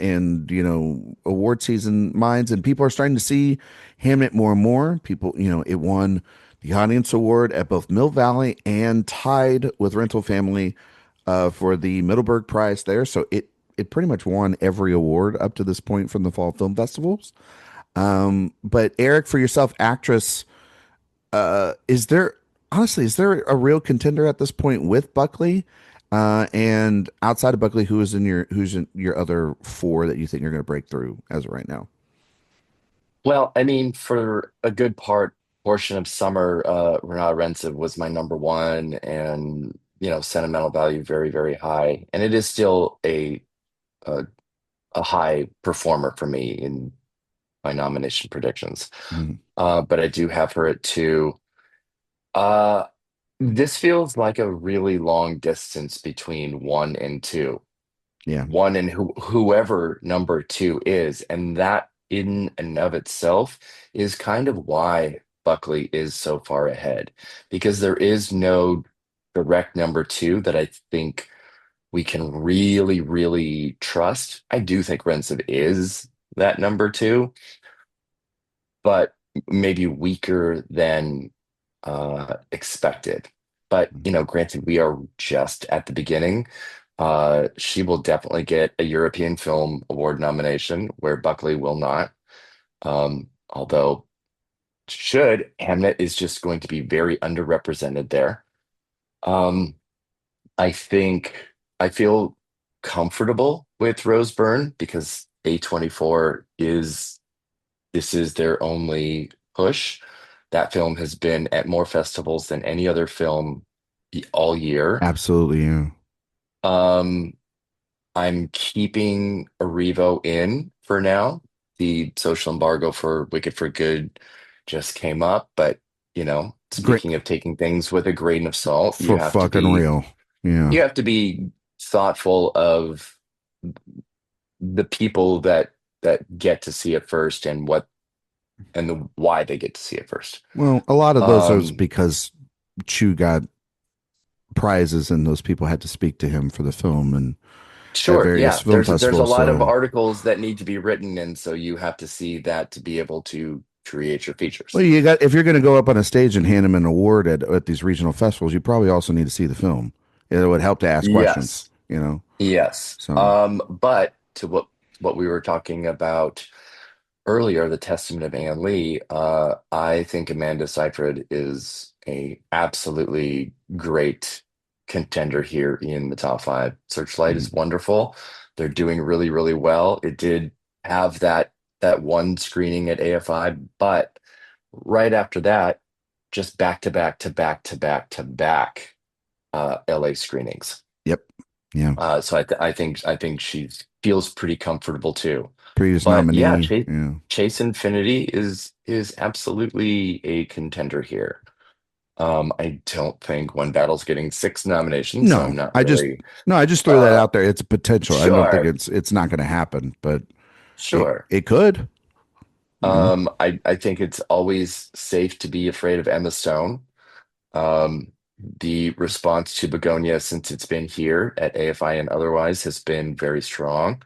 award season minds, and people are starting to see Hamnet more and more. People, it won the audience award at both Mill Valley and tied with Rental Family for the Middleburg Prize there. So it pretty much won every award up to this point from the fall film festivals. But Erik, for yourself, actress, is there a real contender at this point with Buckley? And outside of Buckley, who's in your other 4 that you think are going to break through as of right now? Well, I mean, for a good portion of summer, Renata Renciv was my number one, and sentimental value very, very high, and it is still a, a high performer for me in my nomination predictions. Mhm. But I do have her at 2. Uh, this feels like a really long distance between 1 and 2. Yeah, 1 and whoever number 2 is, and that in and of itself is kind of why Buckley is so far ahead, because there is no direct number 2 that I think we can really, really trust. I do think Rensiv is that number 2, but maybe weaker than expected. But granted, we are just at the beginning. She will definitely get a European Film Award nomination, where Buckley will not. Although should Hamnet is just going to be very underrepresented there. Um, I think I feel comfortable with Rose Byrne because A24 this is their only push. That film has been at more festivals than any other film all year. absolutely. Yeah. Um, I'm keeping Arrivo in for now. The social embargo for Wicked for Good just came up, but Great speaking of taking things with a grain of salt, for fucking real. Yeah. you have to be thoughtful of the people that get to see it first and why they get to see it first. Well, a lot of those are Um, because Chu got prizes and those people had to speak to him for the film and at sure, various yeah. film There's a festivals. lot of So, articles that need to be written, and so you have to see that to be able to create your well, features. if you're going to go up on a stage and hand him an award at these regional festivals, you probably also need to see the film. It would help to ask questions, Yes. you know? Yes. So, But to what we were talking about earlier, the Testament of Ann Lee, I think Amanda Seyfried is a absolutely great contender here in the top 5. Searchlight is mhm. wonderful. They're doing really, really well. It did have that one screening at AFI, but right after that, just back to back to back to back to back LA screenings. Yep. Yeah. So I think she's feels pretty comfortable too. Previous But yeah, nominee. Yeah. Chase Infinity is absolutely a contender here. I don't think One Battle's getting six nominations, so No, I'm not I just really no, I just threw that uh out there. It's a potential. I don't think sure, it's not going to happen, but sure. it could. You know. I think it's always safe to be afraid of Emma Stone. The response to Begonia since it's been here at AFI and otherwise has been very strong.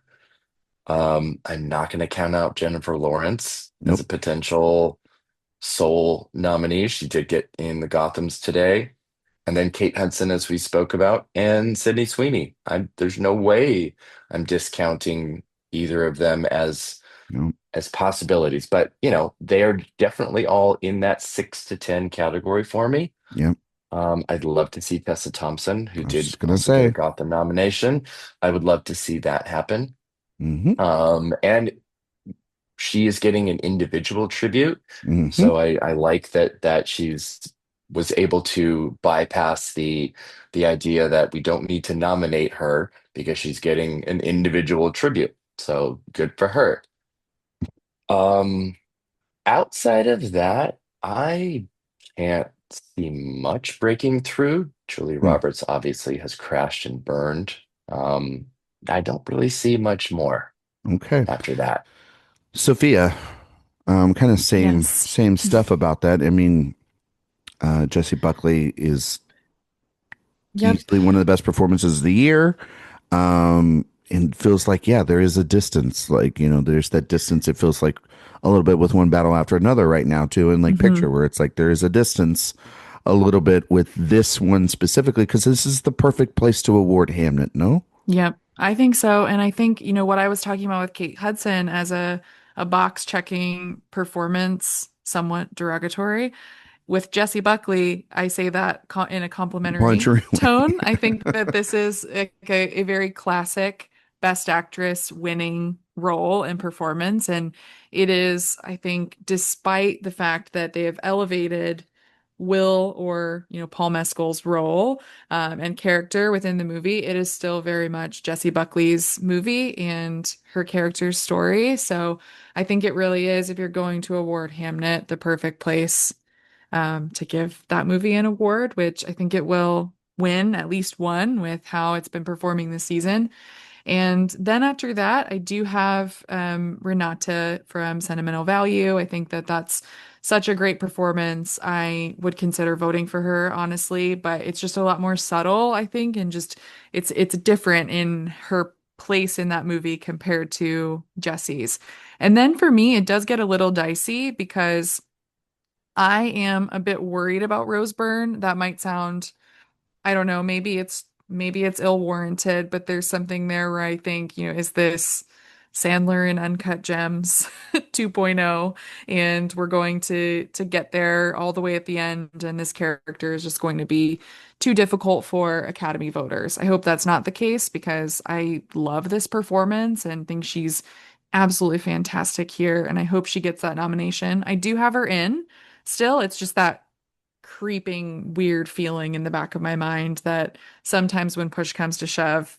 I'm not going to count out Jennifer Lawrence as a Nope. potential Soul nominee. She did get in the Gothams today. And then Kate Hudson, as we spoke about, and Sydney Sweeney. There's no way I'm discounting either of them Nope. as possibilities, but they are definitely all in that 6 to 10 category for me. Yep. I'd love to see Tessa Thompson, who I was did just gonna also get a say. Gotham nomination. I would love to see that happen. Mm-hmm. And she is getting an individual tribute. Mm-hmm. So I like that she's was able to bypass the idea that we don't need to nominate her because she's getting an individual tribute. So good for her. Um, Outside of that, I can't see much breaking through. Julie Hmm. Roberts obviously has crashed and burned. Um, I don't really see much more Okay. after that. Sophia, kind of Yes. same stuff about that. I mean, Jesse Buckley is Yep. easily one of the best performances of the year. And feels like, yeah, there is a distance. Like, there's that distance. It feels like a little bit with one battle after another right now, too. And like Hmm. picture where it's like there is a distance a little bit with this one specifically, because this is the perfect place to award Hamnet, no? Yep. I think so. And I think, what I was talking about with Kate Hudson as a box checking performance, somewhat derogatory. With Jessie Buckley, I say that in a complimentary Voluntary tone. I think that this is a very classic Best Actress winning role and performance. And it is, I think, despite the fact that they have elevated Will or, Paul Mescal's role and character within the movie, it is still very much Jessie Buckley's movie and her character's story. So I think it really is, if you're going to award Hamnet, the perfect place to give that movie an award, which I think it will win at least one with how it's been performing this season. And then after that, I do have Renata from Sentimental Value. I think that that's such a great performance. I would consider voting for her, honestly, but it's just a lot more subtle, I think, and just it's different in her place in that movie compared to Jesse's. And then for me, it does get a little dicey because I am a bit worried about Rose Byrne. That might sound, I don't know, maybe it's ill-warranted, but there's something there where I think, is this Sandler in Uncut Gems 2.0, and we're going to get there all the way at the end, and this character is just going to be too difficult for Academy voters. I hope that's not the case because I love this performance and think she's absolutely fantastic here, and I hope she gets that nomination. I do have her in. Still, it's just that creeping weird feeling in the back of my mind that sometimes when push comes to shove,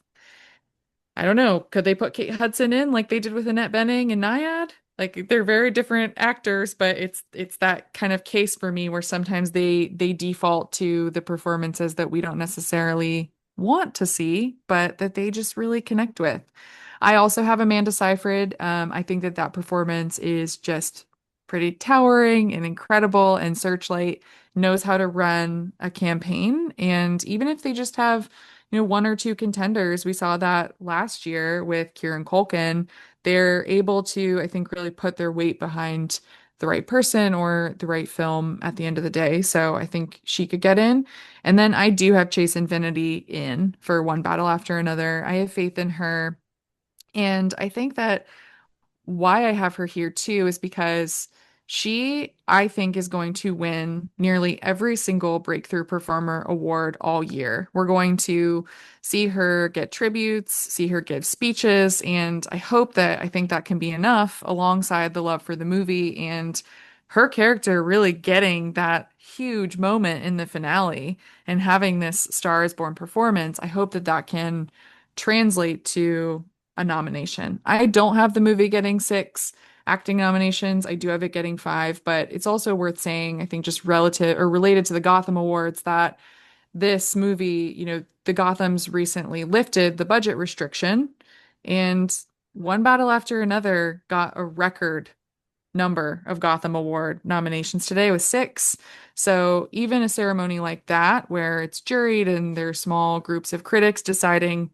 I don't know, could they put Kate Hudson in like they did with Annette Bening and Nyad? Like they're very different actors, but it's that kind of case for me where sometimes they default to the performances that we don't necessarily want to see, but that they just really connect with. I also have Amanda Seyfried. I think that performance is just pretty towering and incredible, and Searchlight knows how to run a campaign. And even if they just have, one or two contenders, we saw that last year with Kieran Culkin, they're able to, I think, really put their weight behind the right person or the right film at the end of the day. So I think she could get in. And then I do have Chase Infinity in for One Battle After Another. I have faith in her. And I think that why I have her here too is because she, I think, is going to win nearly every single Breakthrough Performer award all year. We're going to see her get tributes, see her give speeches, and I think that can be enough alongside the love for the movie and her character really getting that huge moment in the finale and having this Star is Born performance. I hope that can translate to a nomination. I don't have the movie getting 6 acting nominations. I do have it getting 5, but it's also worth saying, I think, just relative or related to the Gotham Awards, that this movie, the Gotham's recently lifted the budget restriction, and one battle after another got a record number of Gotham Award nominations. Today was 6. So even a ceremony like that, where it's juried and there's small groups of critics deciding,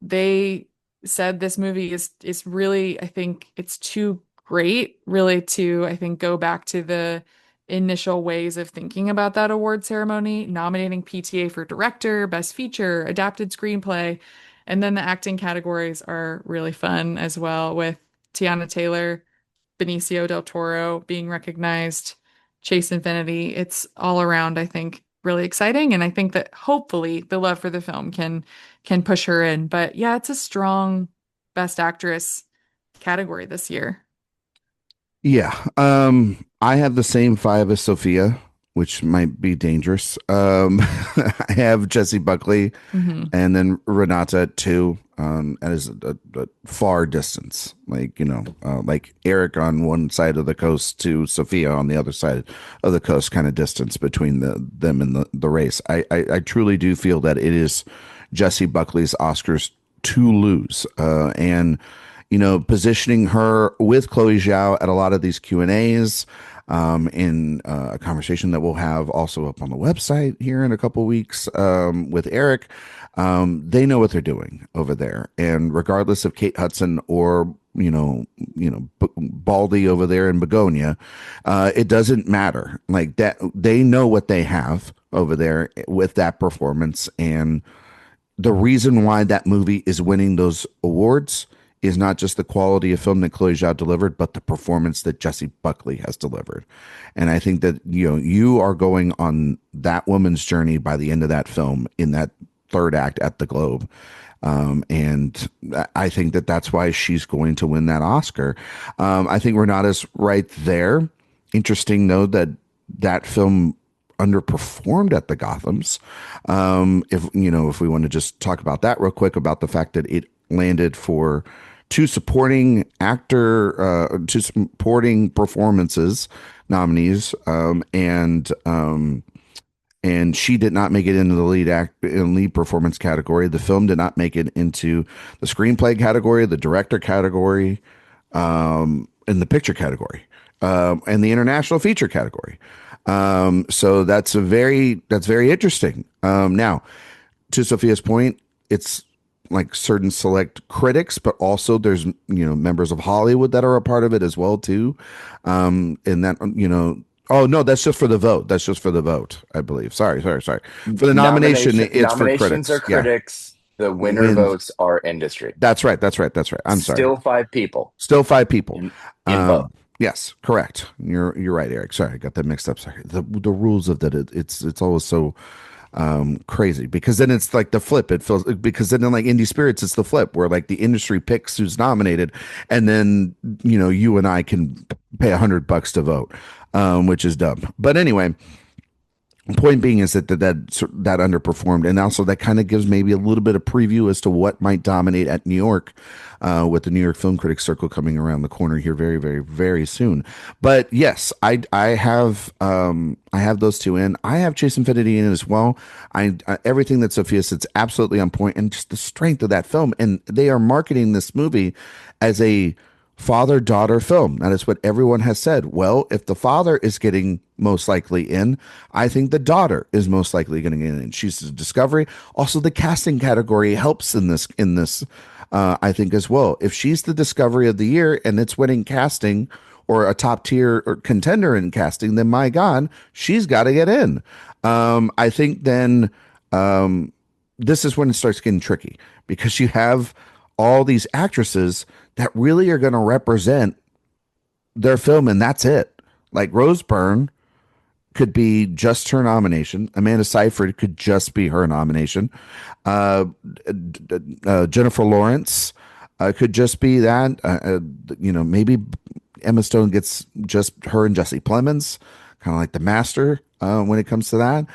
they said this movie is really, I think it's too great really to, I think, go back to the initial ways of thinking about that award ceremony, nominating PTA for director, best feature, adapted screenplay, and then the acting categories are really fun as well, with Tiana Taylor, Benicio del Toro being recognized, Chase Infinity. It's all around, I think, really exciting, and I think that hopefully the love for the film can push her in. But yeah, it's a strong Best Actress category this year. Yeah. I have the same 5 as Sophia, which might be dangerous. I have Jessie Buckley Hmm. and then Renata at 2. That is a far distance, like Erik on one side of the coast to Sophia on the other side of the coast, kind of distance between them and the race. I truly do feel that it is Jessie Buckley's Oscars to lose, and positioning her with Chloe Zhao at a lot of these Q&As, in a conversation that we'll have also up on the website here in a couple of weeks, with Erik. They know what they're doing over there, and regardless of Kate Hudson or Baldy over there in Begonia, it doesn't matter. Like that, they know what they have over there with that performance, and the reason why that movie is winning those awards is not just the quality of film that Chloe Zhao delivered, but the performance that Jessie Buckley has delivered. And I think that, you are going on that woman's journey by the end of that film in that third act at the Globe. And I think that that's why she's going to win that Oscar. I think Renata's right there. Interesting, though, that film underperformed at the Gothams. If we want to just talk about that real quick, about the fact that it landed for two supporting performances nominees, and she did not make it into the lead performance category. The film did not make it into the screenplay category, the director category, in the picture category, and the international feature category. So that's very interesting. Now, to Sophia's point, it's like certain select critics, but also there's members of Hollywood that are a part of it as well too. And that oh no, that's just for the vote. That's just for the vote, I believe. Sorry. For the nomination, it's for critics. Nominations are critics. Yeah. The winner votes are industry. That's right. I'm sorry. Still 5 people. Still 5 people. In vote. Yes, correct. You're right, Erik. Sorry, I got that mixed up. Sorry. The rules of that, it's always so crazy, because then it's like the flip. It feels, because then in like Indie Spirits, it's the flip where like the industry picks who's nominated, and then you and I can pay $100 to vote, which is dumb. But anyway, point being is that underperformed, and also that kind of gives maybe a little bit of preview as to what might dominate at New York, with the New York Film Critics Circle coming around the corner here very, very, very soon. But yes, I have those two in. I have Chase Infinity in as well. Everything that Sophia said's absolutely on point, and just the strength of that film. And they are marketing this movie as a father-daughter film. That is what everyone has said. Well, if the father is getting most likely in, I think the daughter is most likely getting in. She's a discovery. Also, the casting category helps in this. I think as well. If she's the discovery of the year and it's winning casting, or a top tier or contender in casting, then my God, she's got to get in. I think then this is when it starts getting tricky, because you have all these actresses that really are going to represent their film, and that's it. Like Rose Byrne could be just her nomination. Amanda Seyfried could just be her nomination. Jennifer Lawrence could just be that. Maybe Emma Stone gets just her and Jesse Plemons, kind of like The Master, when it comes to that.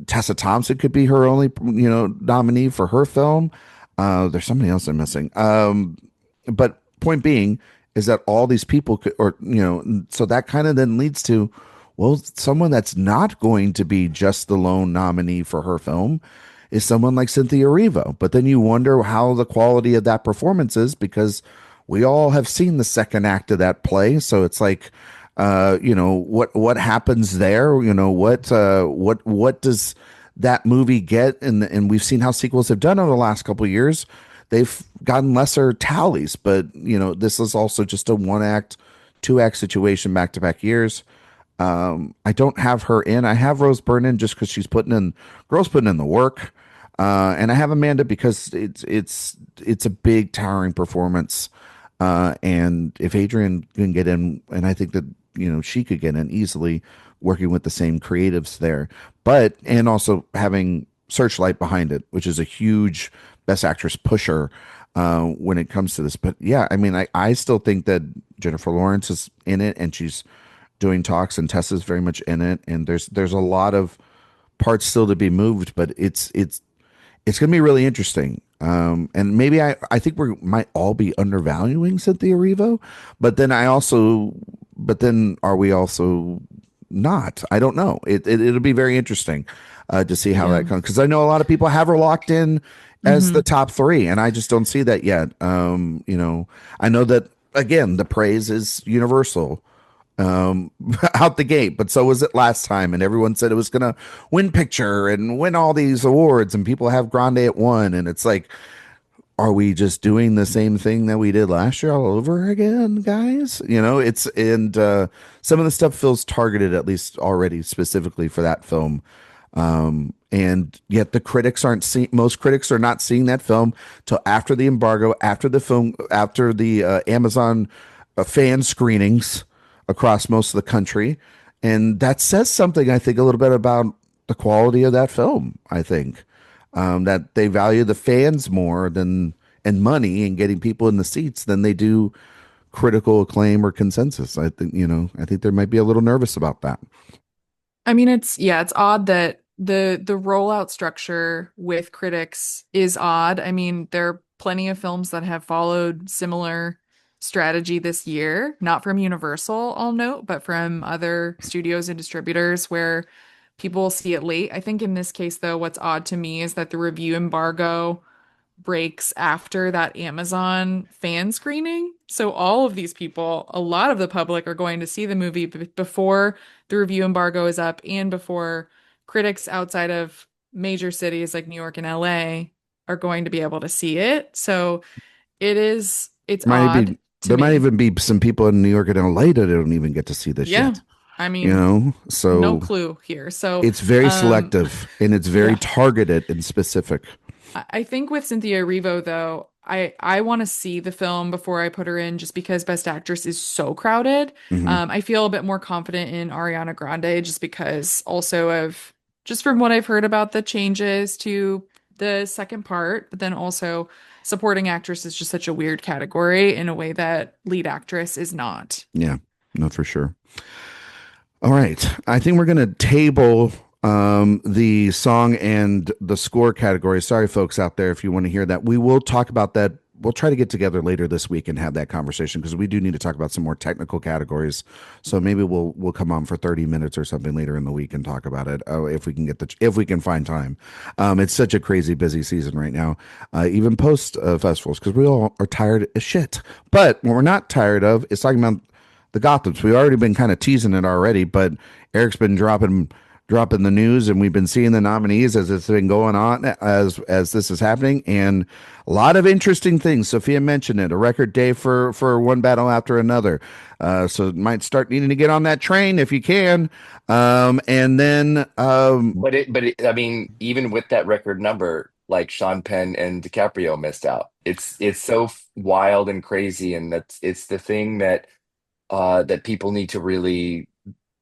Tessa Thompson could be her only nominee for her film. There's somebody else I'm missing. But point being is that all these people could, or so that kind of then leads to, well, someone that's not going to be just the lone nominee for her film is someone like Cynthia Erivo. But then you wonder how the quality of that performance is because we all have seen the second act of that play. So it's like, what happens there? What does that movie get? And we've seen how sequels have done over the last couple of years. They've gotten lesser tallies, but this is also just a one act, two act situation back to back years. I don't have her in. I have Rose Byrne in just because girls putting in the work. And I have Amanda because it's a big towering performance. And if Adrian can get in, and I think that she could get in easily, working with the same creatives there, and also having Searchlight behind it, which is a huge Best Actress pusher when it comes to this. But yeah, I mean, I still think that Jennifer Lawrence is in it, and she's doing talks, and Tessa's very much in it, and there's a lot of parts still to be moved, but it's going to be really interesting. And maybe I think we might all be undervaluing Cynthia Erivo, but then are we also not? I don't know. It'll be very interesting to see how Yeah. that comes, because I know a lot of people have her locked in as the top three, and I just don't see that yet. I know that again, the praise is universal out the gate, but so was it last time, and everyone said it was gonna win picture and win all these awards, and people have Grande at one, and it's like, are we just doing the same thing that we did last year all over again, guys? It's and some of the stuff feels targeted, at least already, specifically for that film. And yet the critics aren't seeing, most critics are not seeing that film till after the embargo, after the Amazon fan screenings across most of the country. And that says something, I think, a little bit about the quality of that film. I think that they value the fans more than and money and getting people in the seats than they do critical acclaim or consensus. I think they might be a little nervous about that. I mean, it's odd that the rollout structure with critics is odd. I mean, there are plenty of films that have followed similar strategy this year, not from Universal, I'll note, but from other studios and distributors where people see it late. I think in this case, though, what's odd to me is that the review embargo breaks after that Amazon fan screening. So all of these people, a lot of the public are going to see the movie before the review embargo is up and before critics outside of major cities like New York and LA are going to be able to see it. So it's Might odd be to there might me. even be some people in New York and LA that don't even get to see this Yeah. yet. I mean, no So clue here. So, it's very um, selective and it's very yeah. targeted and specific. I think with Cynthia Erivo though, I want to see the film before I put her in just because Best Actress is so crowded. Hmm. I feel a bit more confident in Ariana Grande just because also of just from what I've heard about the changes to the second part, but then also supporting actress is just such a weird category in a way that lead actress is not. Yeah, no, for sure. All right. I think we're going to table the song and the score category. Sorry, folks out there, if you want to hear that. We will talk about that. We'll try to get together later this week and have that conversation because we do need to talk about some more technical categories. So maybe we'll come on for 30 minutes or something later in the week and talk about it if we can if we can find time. It's such a crazy busy season right now, even post festivals, because we all are tired as shit. But what we're not tired of is talking about the Gothams. We've already been kind of teasing it already, but Eric's been dropping the news, and we've been seeing the nominees as it's been going on as this is happening, and a lot of interesting things. Sophia mentioned it, a record day for one battle after another. So might start needing to get on that train if you can. And then I mean, even with that record number, like Sean Penn and DiCaprio missed out. It's so wild and crazy, and it's the thing that people need to really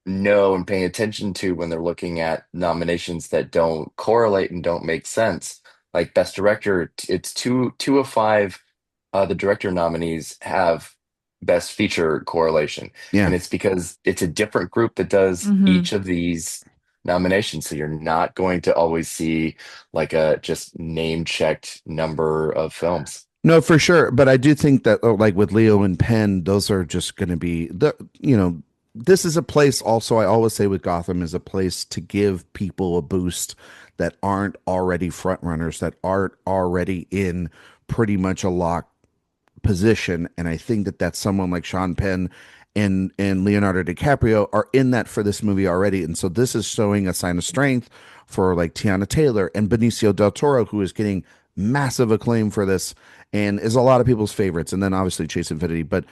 know and pay attention to when they're looking at nominations that don't correlate and don't make sense. Like Best Director, it's two of five the director nominees have Best Feature correlation, yeah, and it's because it's a different group that does Hmm. each of these nominations. So you're not going to always see like a just name checked number of films. No, for sure. But I do think that, like with Leo and Penn, those are just going to be this is a place also, I always say with Gotham, is a place to give people a boost that aren't already front runners, that aren't already in pretty much a lock position. And I think that that's someone like Sean Penn and Leonardo DiCaprio are in that for this movie already. And so this is showing a sign of strength for like Tiana Taylor and Benicio del Toro, who is getting massive acclaim for this and is a lot of people's favorites. And then obviously Chase Infinity. But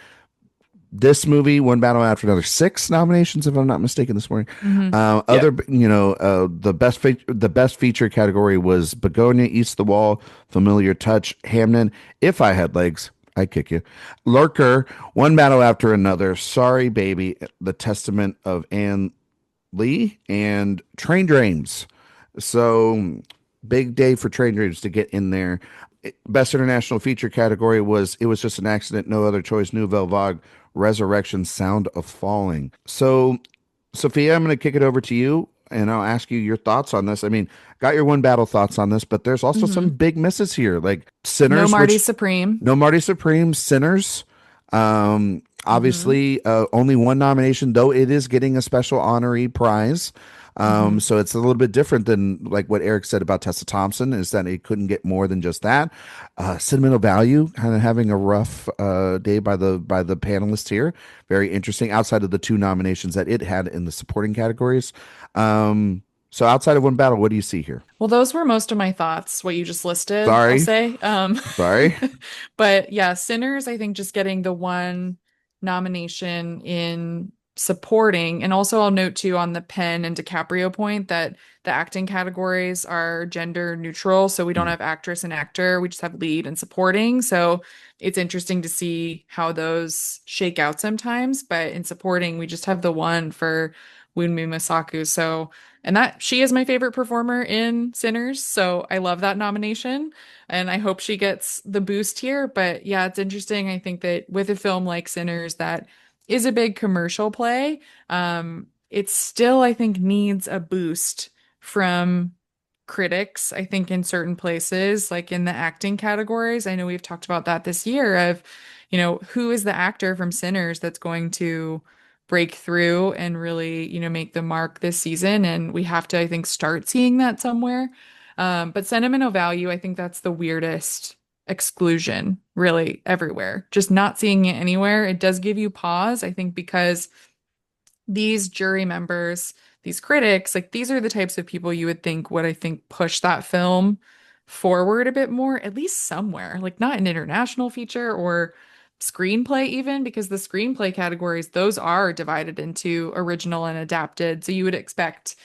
this movie, one battle after another, 6 nominations, if I'm not mistaken, this morning. Hmm. Yeah. The best feature category was Begonia, East the Wall, Familiar Touch, Hamden, If I Had Legs, I'd Kick You, Lurker, One Battle After Another, Sorry Baby, The Testament of Anne Lee, and Train Dreams. So big day for Train Dreams to get in there. Best international feature category was It Was Just an Accident, No Other Choice, Nouvelle Vague, Resurrection, Sound of Falling. So, Sophia, I'm going to kick it over to you and I'll ask you your thoughts on this. I mean, got your one battle thoughts on this, but there's also some Hmm. big misses here, like No Sinners, Marty which Supreme. no Marty Supreme, Sinners. Hmm. Obviously, only one nomination, though it is getting a special honorary prize. Hmm. So it's a little bit different than like what Erik said about Tessa Thompson, is that it couldn't get more than just that. Sentimental Value kind of having a rough day by the panelists here. Very interesting. Outside of the 2 nominations that it had in the supporting categories. So outside of one battle, what do you see here? Well, those were most of my thoughts, what you just listed, I'll Sorry, say. sorry. But yeah, Sinners, I think just getting the one nomination in supporting. And also I'll note too on the Penn and DiCaprio point that the acting categories are gender neutral. So we don't Mm. have actress and actor, we just have lead and supporting. So it's interesting to see how those shake out sometimes. But in supporting, we just have the one for Wunmi Masaku. So and that she is my favorite performer in Sinners, so I love that nomination and I hope she gets the boost here. But yeah, it's interesting. I think that with a film like Sinners that is a big commercial play, it still I think needs a boost from critics. I think in certain places, like in the acting categories, I know we've talked about that this year of, who is the actor from Sinners that's going to break through and really, make the mark this season. And we have to, I think, start seeing that somewhere. But sentimental value, I think that's the weirdest exclusion, really, everywhere. Just not seeing it anywhere. It does give you pause, I think, because these jury members, these critics, like these are the types of people you would think would, I think, push that film forward a bit more, at least somewhere, like not an international feature or screenplay even, because the screenplay categories, those are divided into original and adapted. So you would expect,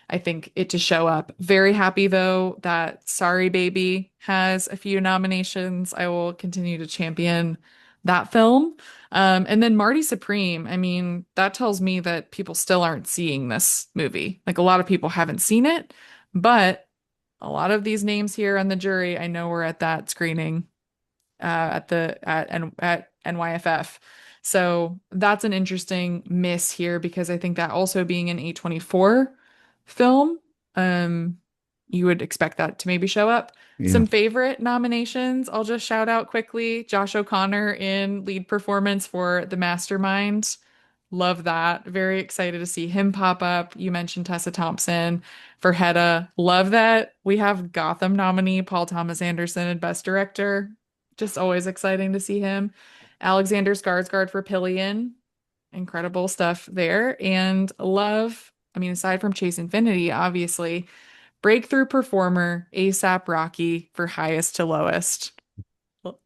I think, it to show up. Very happy though that Sorry Baby has a few nominations. I will continue to champion that film. And then Marty Supreme, I mean, that tells me that people still aren't seeing this movie. Like a lot of people haven't seen it, but a lot of these names here on the jury, I know we're at that screening at NYFF. So that's an interesting miss here because I think that also being an A24 film, um, you would expect that to maybe show up. Yeah. Some favorite nominations, I'll just shout out quickly. Josh O'Connor in lead performance for The Mastermind. Love that. Very excited to see him pop up. You mentioned Tessa Thompson for Hedda. Love that we have Gotham nominee Paul Thomas Anderson in Best Director. Just always exciting to see him. Alexander Skarsgård for Pillion. Incredible stuff there. And love, I mean, aside from Chase Infinity, obviously, breakthrough performer ASAP Rocky for Highest to Lowest.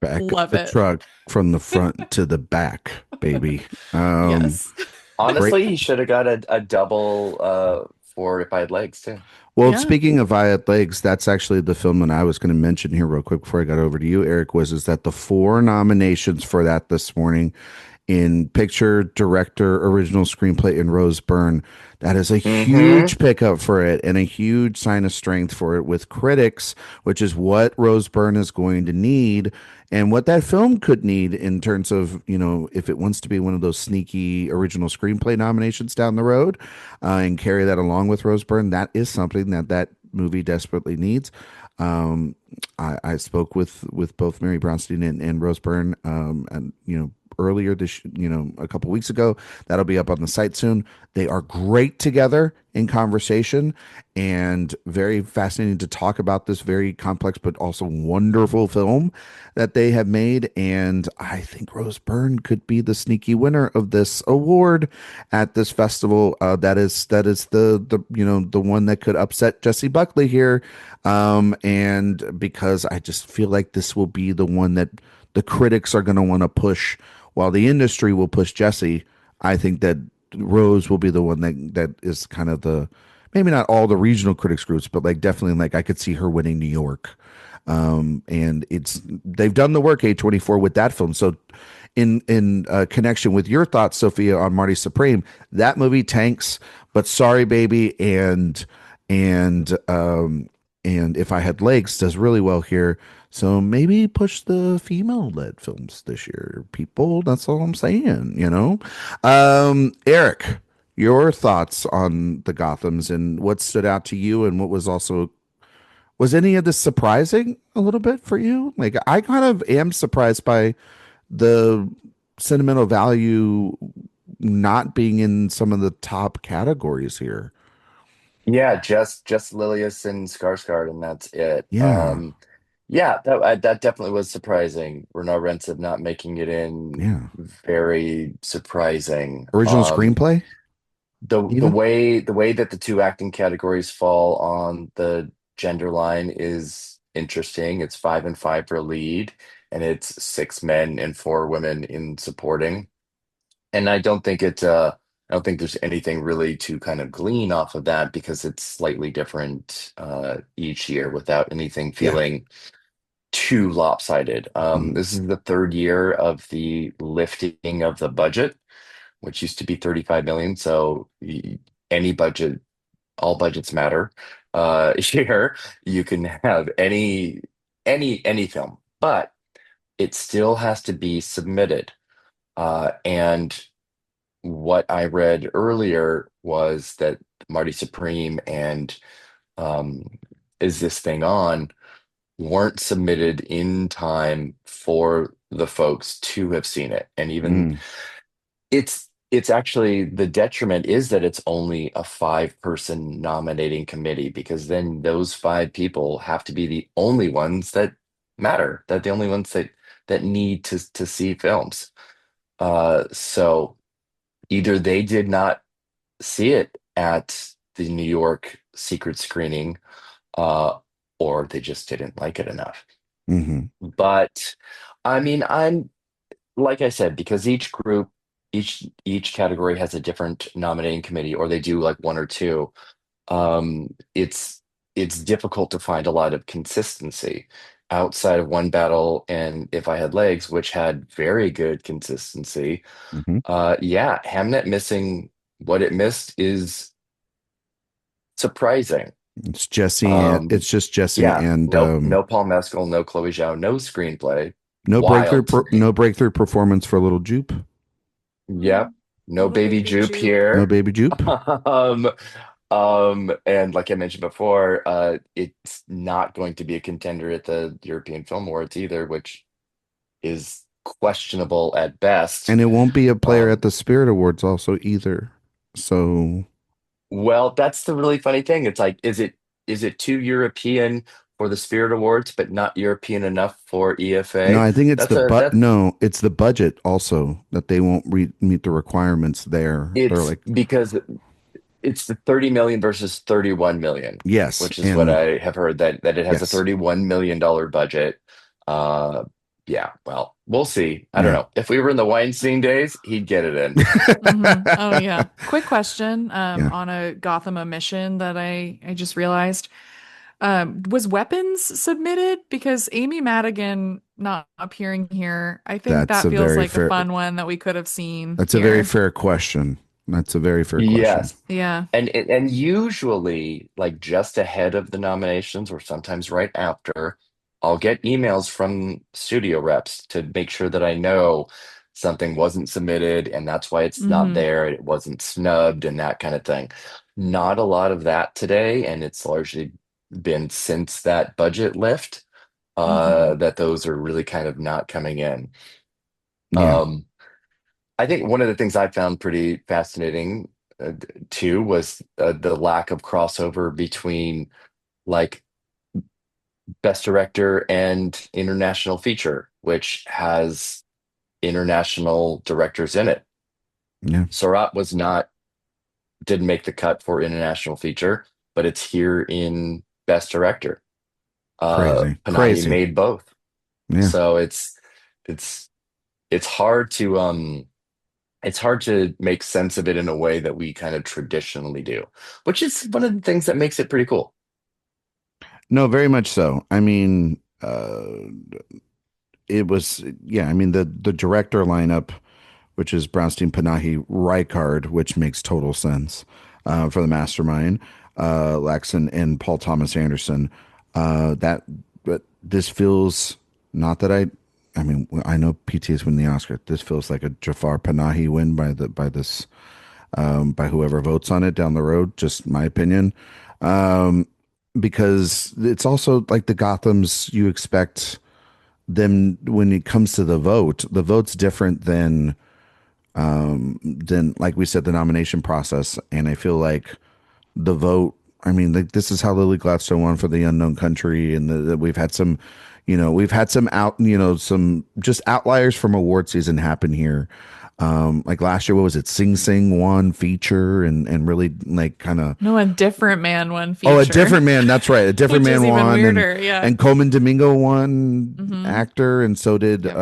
Back of Love the it. truck from the front to the back, baby. Yes. Great. Honestly, he should have got a double for If I Had Legs too. Well, Yeah. speaking of Viat Legs, that's actually the film that I was going to mention here real quick before I got over to you, Erik, was is that the 4 nominations for that this morning in picture, director, original screenplay, and Rose Byrne. That is a Hmm. huge pickup for it and a huge sign of strength for it with critics, which is what Rose Byrne is going to need and what that film could need in terms of, if it wants to be one of those sneaky original screenplay nominations down the road and carry that along with Rose Byrne. That is something that movie desperately needs. Um, I spoke with both Mary Brownstein and Rose Byrne, and earlier this, a couple weeks ago. That'll be up on the site soon. They are great together in conversation and very fascinating to talk about this very complex but also wonderful film that they have made. And I think Rose Byrne could be the sneaky winner of this award at this festival. That is the one that could upset Jesse Buckley here. And because I just feel like this will be the one that the critics are going to want to push while the industry will push Jesse. I think that Rose will be the one that is kind of the, maybe not all the regional critics groups, but like definitely like I could see her winning New York. And they've done the work A24 with that film. So in connection with your thoughts, Sophia, on Marty Supreme, that movie tanks, but sorry, baby, and If I Had Legs does really well here. So maybe push the female-led films this year, people. That's all I'm saying. Erik, your thoughts on the Gothams and what stood out to you, and what was any of this surprising a little bit for you? Like I kind of am surprised by the sentimental value not being in some of the top categories here. Yeah, just Lilius and Skarsgård, and that's it. Yeah, Yeah, that definitely was surprising. Renaud Rancic not making it in, yeah. very surprising. Original screenplay, The even. way that the two acting categories fall on the gender line is interesting. It's 5 and 5 for lead, and it's 6 men and 4 women in supporting. And I don't think there's anything really to kind of glean off of that because it's slightly different each year without anything Yeah. feeling too lopsided. Mhm. This is the third year of the lifting of the budget, which used to be 35 million. So any budget, all budgets matter. Here you can have any film, but it still has to be submitted. And what I read earlier was that Marty Supreme and um, Is This Thing On weren't submitted in time for the folks to have seen it. And even Mm. it's actually the detriment is that it's only a 5-person nominating committee because then those 5 people have to be the only ones that matter, that the only ones that need to see films. So either they did not see it at the New York secret screening, uh, or they just didn't like it enough. Hmm. But I mean, I'm like I said, because each category has a different nominating committee, or they do like one or two. It's difficult to find a lot of consistency outside of One Battle and If I Had Legs, which had very good consistency. Hmm. Yeah, Hamnet missing what it missed is surprising. It's Jesse and Um, it's just Jesse yeah, and no Paul Mescal, no Chloe Zhao, no screenplay. Wild to me. no breakthrough performance for little Jupe. Mm. Yep, no Little baby baby Jupe Jupe. No here. baby Jupe. Um, and like I mentioned before, it's not going to be a contender at the European Film Awards either, which is questionable at best. And it won't be a player at Um, the Spirit Awards also either. So well, that's the really funny thing. It's like, is it too European for the Spirit Awards, but not European enough for no, EFA? I think it's That's a that it's the budget also that they won't meet the requirements there. They're it's like, because it's the 30 million versus 31 million, yes, which is what and I have heard that it has a yes. $31 million budget. Uh, yeah, well, we'll see. I don't Yeah. know. If we were in the Weinstein days, he'd get it in. Oh yeah. Quick question Yeah. on a Gotham omission that I just realized. Was Weapons submitted? Because Amy Madigan not appearing here, I think That's that a feels very like a fair. fun one that we could have seen That's a very here. fair question. That's a very fair question. Yes. Yeah. And usually like just ahead of the nominations or sometimes right after, I'll get emails from studio reps to make sure that I know something wasn't submitted and that's why it's not Hmm. there, it wasn't snubbed and that kind of thing. Not a lot of that today, and it's largely been since that budget lift Hmm. that those are really kind of not coming in. Yeah, Um, I think one of the things I found pretty fascinating too was the lack of crossover between like Best Director and International Feature, which has international directors in it. yeah, Surat was not, didn't make the cut for International Feature, but it's here in Best Director. crazy, Panahi crazy. made both. Yeah. So it's it's hard to it's hard to make sense of it in a way that we kind of traditionally do, which is one of the things that makes it pretty cool. No, very much so. I mean, it was, yeah, I mean, the director lineup, which is Brownstein, Panahi, Rijkaard, which makes total sense for the mastermind, Laxon and Paul Thomas Anderson. But this feels not that I mean, I know PTA's win the Oscar. This feels like a Jafar Panahi win by whoever votes on it down the road. Just my opinion, um, because it's also like the Gotham's you expect them when it comes to the vote. The vote's different than like we said the nomination process, and I feel like the vote. I mean, like, this is how Lily Gladstone won for The Unknown Country, and we've had some, we've had some some just outliers from award season happen here. Like last year, what was it? Sing Sing won feature, and really like kind of. No, a different man one Oh, a feature, different man. That's right. A different which is man even won, weirder. Yeah. and Coleman Domingo won Hmm. actor, and so did Yep.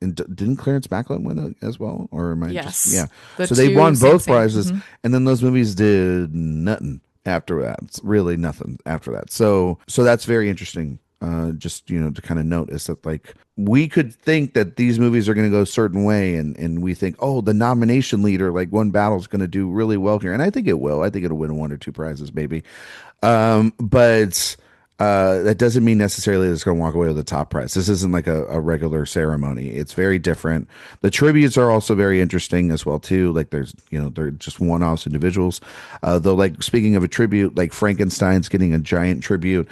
and didn't Clarence Backlund win it as well, or am I just Yes. yeah? The So they two won Sing both Sing. prizes, and then those movies did nothing after that. It's really nothing after that. So that's very interesting. Just to kind of notice that like we could think that these movies are going to go a certain way, and we think, oh, the nomination leader like one battle is going to do really well here, and I think it will. I think it'll win one or two prizes, maybe. But that doesn't mean necessarily it's going to walk away with the top prize. This isn't like a regular ceremony. It's very different. The tributes are also very interesting as well too. Like there's they're just one-offs individuals. Though like speaking of a tribute, like Frankenstein's getting a giant tribute.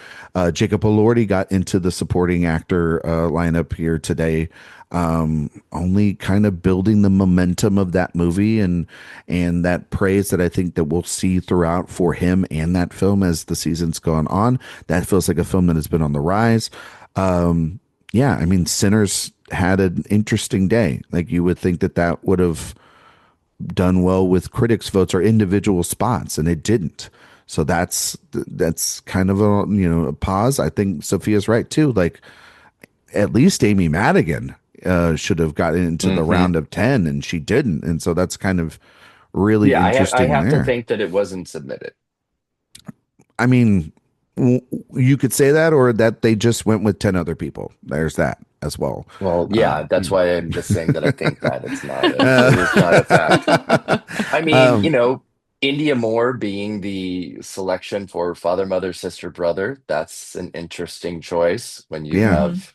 Jacob Elordi got into the supporting actor lineup here today, only kind of building the momentum of that movie and that praise that I think that we'll see throughout for him and that film as the season's gone on. That feels like a film that has been on the rise. Yeah, I mean, Sinners had an interesting day. Like you would think that that would have done well with critics' votes or individual spots, and it didn't. So that's kind of a pause. I think Sophia's right too. Like at least Amy Madigan should have gotten into the Hmm. round of 10 and she didn't. And so that's kind of really Yeah, I interesting have to there. think that it wasn't submitted. I mean, you could say that or that they just went with 10 other people. There's that as well. Well, Uh, yeah, that's why I'm just saying that I think that it's not a fact. uh, I mean, um, India Moore being the selection for father, mother, sister, brother, that's an interesting choice when you yeah, Hmm. have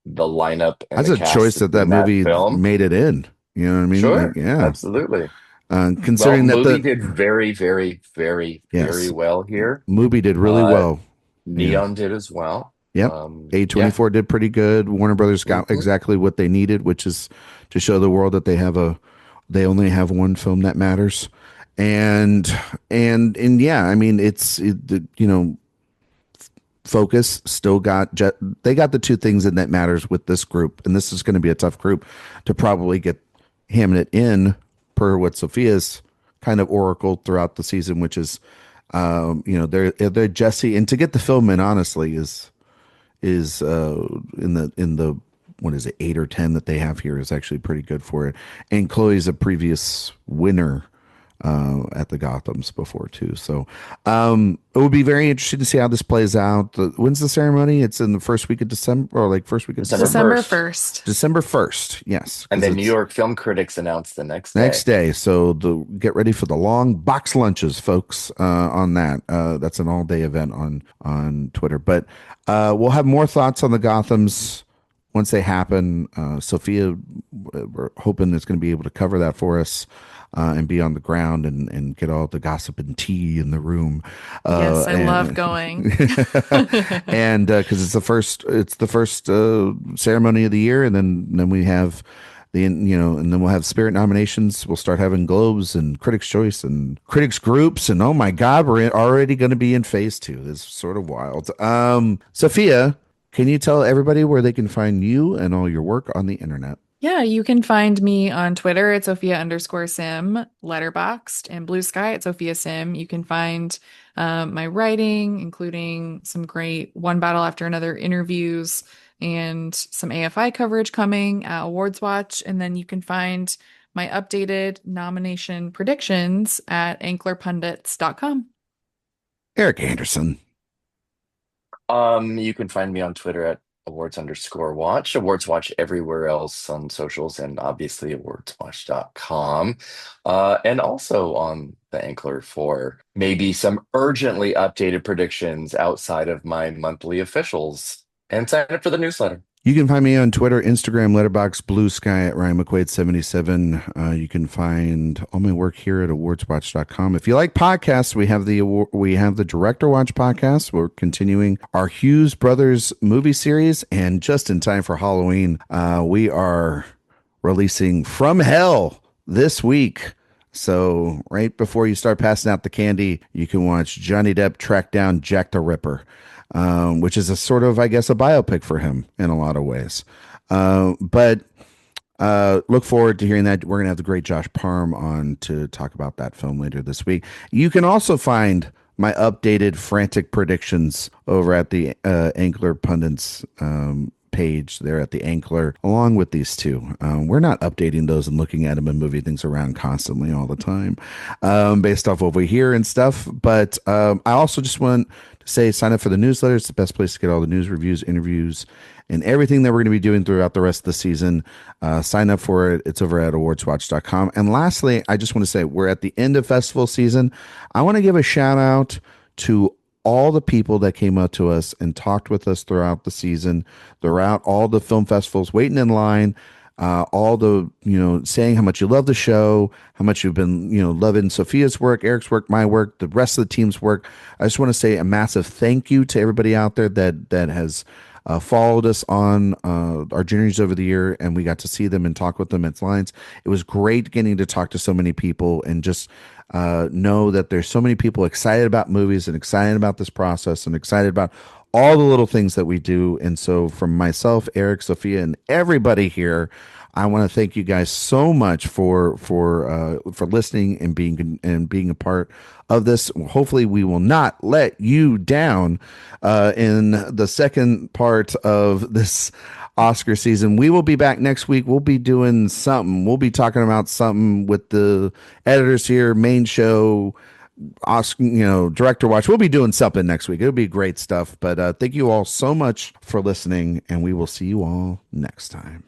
the lineup and that's the a choice cast that in that movie film. made it in. You know what I mean? Like, Sure, yeah. absolutely. Well, Considering that movie did very, very, very, very yes, well here. movie did really Uh, well. Yeah. Neon did as well. Yep. Yeah. A24 did pretty good. Warner Brothers got Hmm. exactly what they needed, which is to show the world that they only have one film that matters. And and yeah, I mean Focus still they got the two things in that matters with this group, and this is going to be a tough group to probably get hamming it in per what Sophia's kind of oracle throughout the season, which is they're Jesse, and to get the film in honestly is in the what is it 8 or 10 that they have here is actually pretty good for it. And Chloe's a previous winner at the Gothams before too. So it will be very interesting to see how this plays out. When's the ceremony? It's in the first week of December, or like first week of December December. December 1st. 1st. December 1st. Yes, And because then New it's York Film Critics announced the next next day. day. So get ready for the long box lunches, folks. On that, that's an all-day event on Twitter. But we'll have more thoughts on the Gothams once they happen. Sophia, we're hoping is going to be able to cover that for us. And be on the ground and get all the gossip and tea in the room. Yes, I love And going. and because it's the first ceremony of the year, and then we have and then we'll have Spirit nominations. We'll start having Globes and Critics' Choice and Critics Groups, and oh my God, already going to be in phase 2. It's sort of wild. Sophia, can you tell everybody where they can find you and all your work on the internet? Yeah, you can find me on Twitter at Sophia_Sim, Letterboxd, and Blue Sky at Sophia Sim. You can find my writing, including some great One Battle After Another interviews and some AFI coverage coming at AwardsWatch. And then you can find my updated nomination predictions at anklerpundits.com. Erik Anderson. You can find me on Twitter at awards_watch, awards watch everywhere else on socials, and obviously awardswatch.com. And also on the Ankler for maybe some urgently updated predictions outside of my monthly officials. And sign up for the newsletter. You can find me on Twitter, Instagram, Letterboxd, Blue Sky at Ryan McQuade 77. You can find all my work here at awardswatch.com. If you like podcasts, we have the Director Watch podcast. We're continuing our Hughes Brothers movie series, and just in time for Halloween, we are releasing From Hell this week. So right before you start passing out the candy, you can watch Johnny Depp track down Jack the Ripper. Which is a sort of, I guess, a biopic for him in a lot of ways. But look forward to hearing that. We're going to have the great Josh Parham on to talk about that film later this week. You can also find my updated frantic predictions over at the Ankler Pundits page there at the Ankler, along with these two. We're not updating those and looking at them and moving things around constantly all the time based off what we hear and stuff. But I also just want to say sign up for the newsletter. It's the best place to get all the news, reviews, interviews, and everything that we're going to be doing throughout the rest of the season. Sign up for it. It's over at awardswatch.com. And lastly, I just want to say we're at the end of festival season. I want to give a shout out to all the people that came up to us and talked with us throughout the season, throughout all the film festivals, waiting in line, all the, saying how much you love the show, how much you've been, loving Sophia's work, Erik's work, my work, the rest of the team's work. I just want to say a massive thank you to everybody out there that has followed us on our journeys over the year, and we got to see them and talk with them at lines. It was great getting to talk to so many people and just know that there's so many people excited about movies and excited about this process and excited about all the little things that we do. And so from myself, Erik, Sophia, and everybody here, I want to thank you guys so much for listening and being a part of this. Hopefully we will not let you down in the second part of this Oscar season. We will be back next week. We'll be doing something. We'll be talking about something with the editors here, main show, Oscar, Director Watch. We'll be doing something next week. It'll be great stuff. But thank you all so much for listening, and we will see you all next time.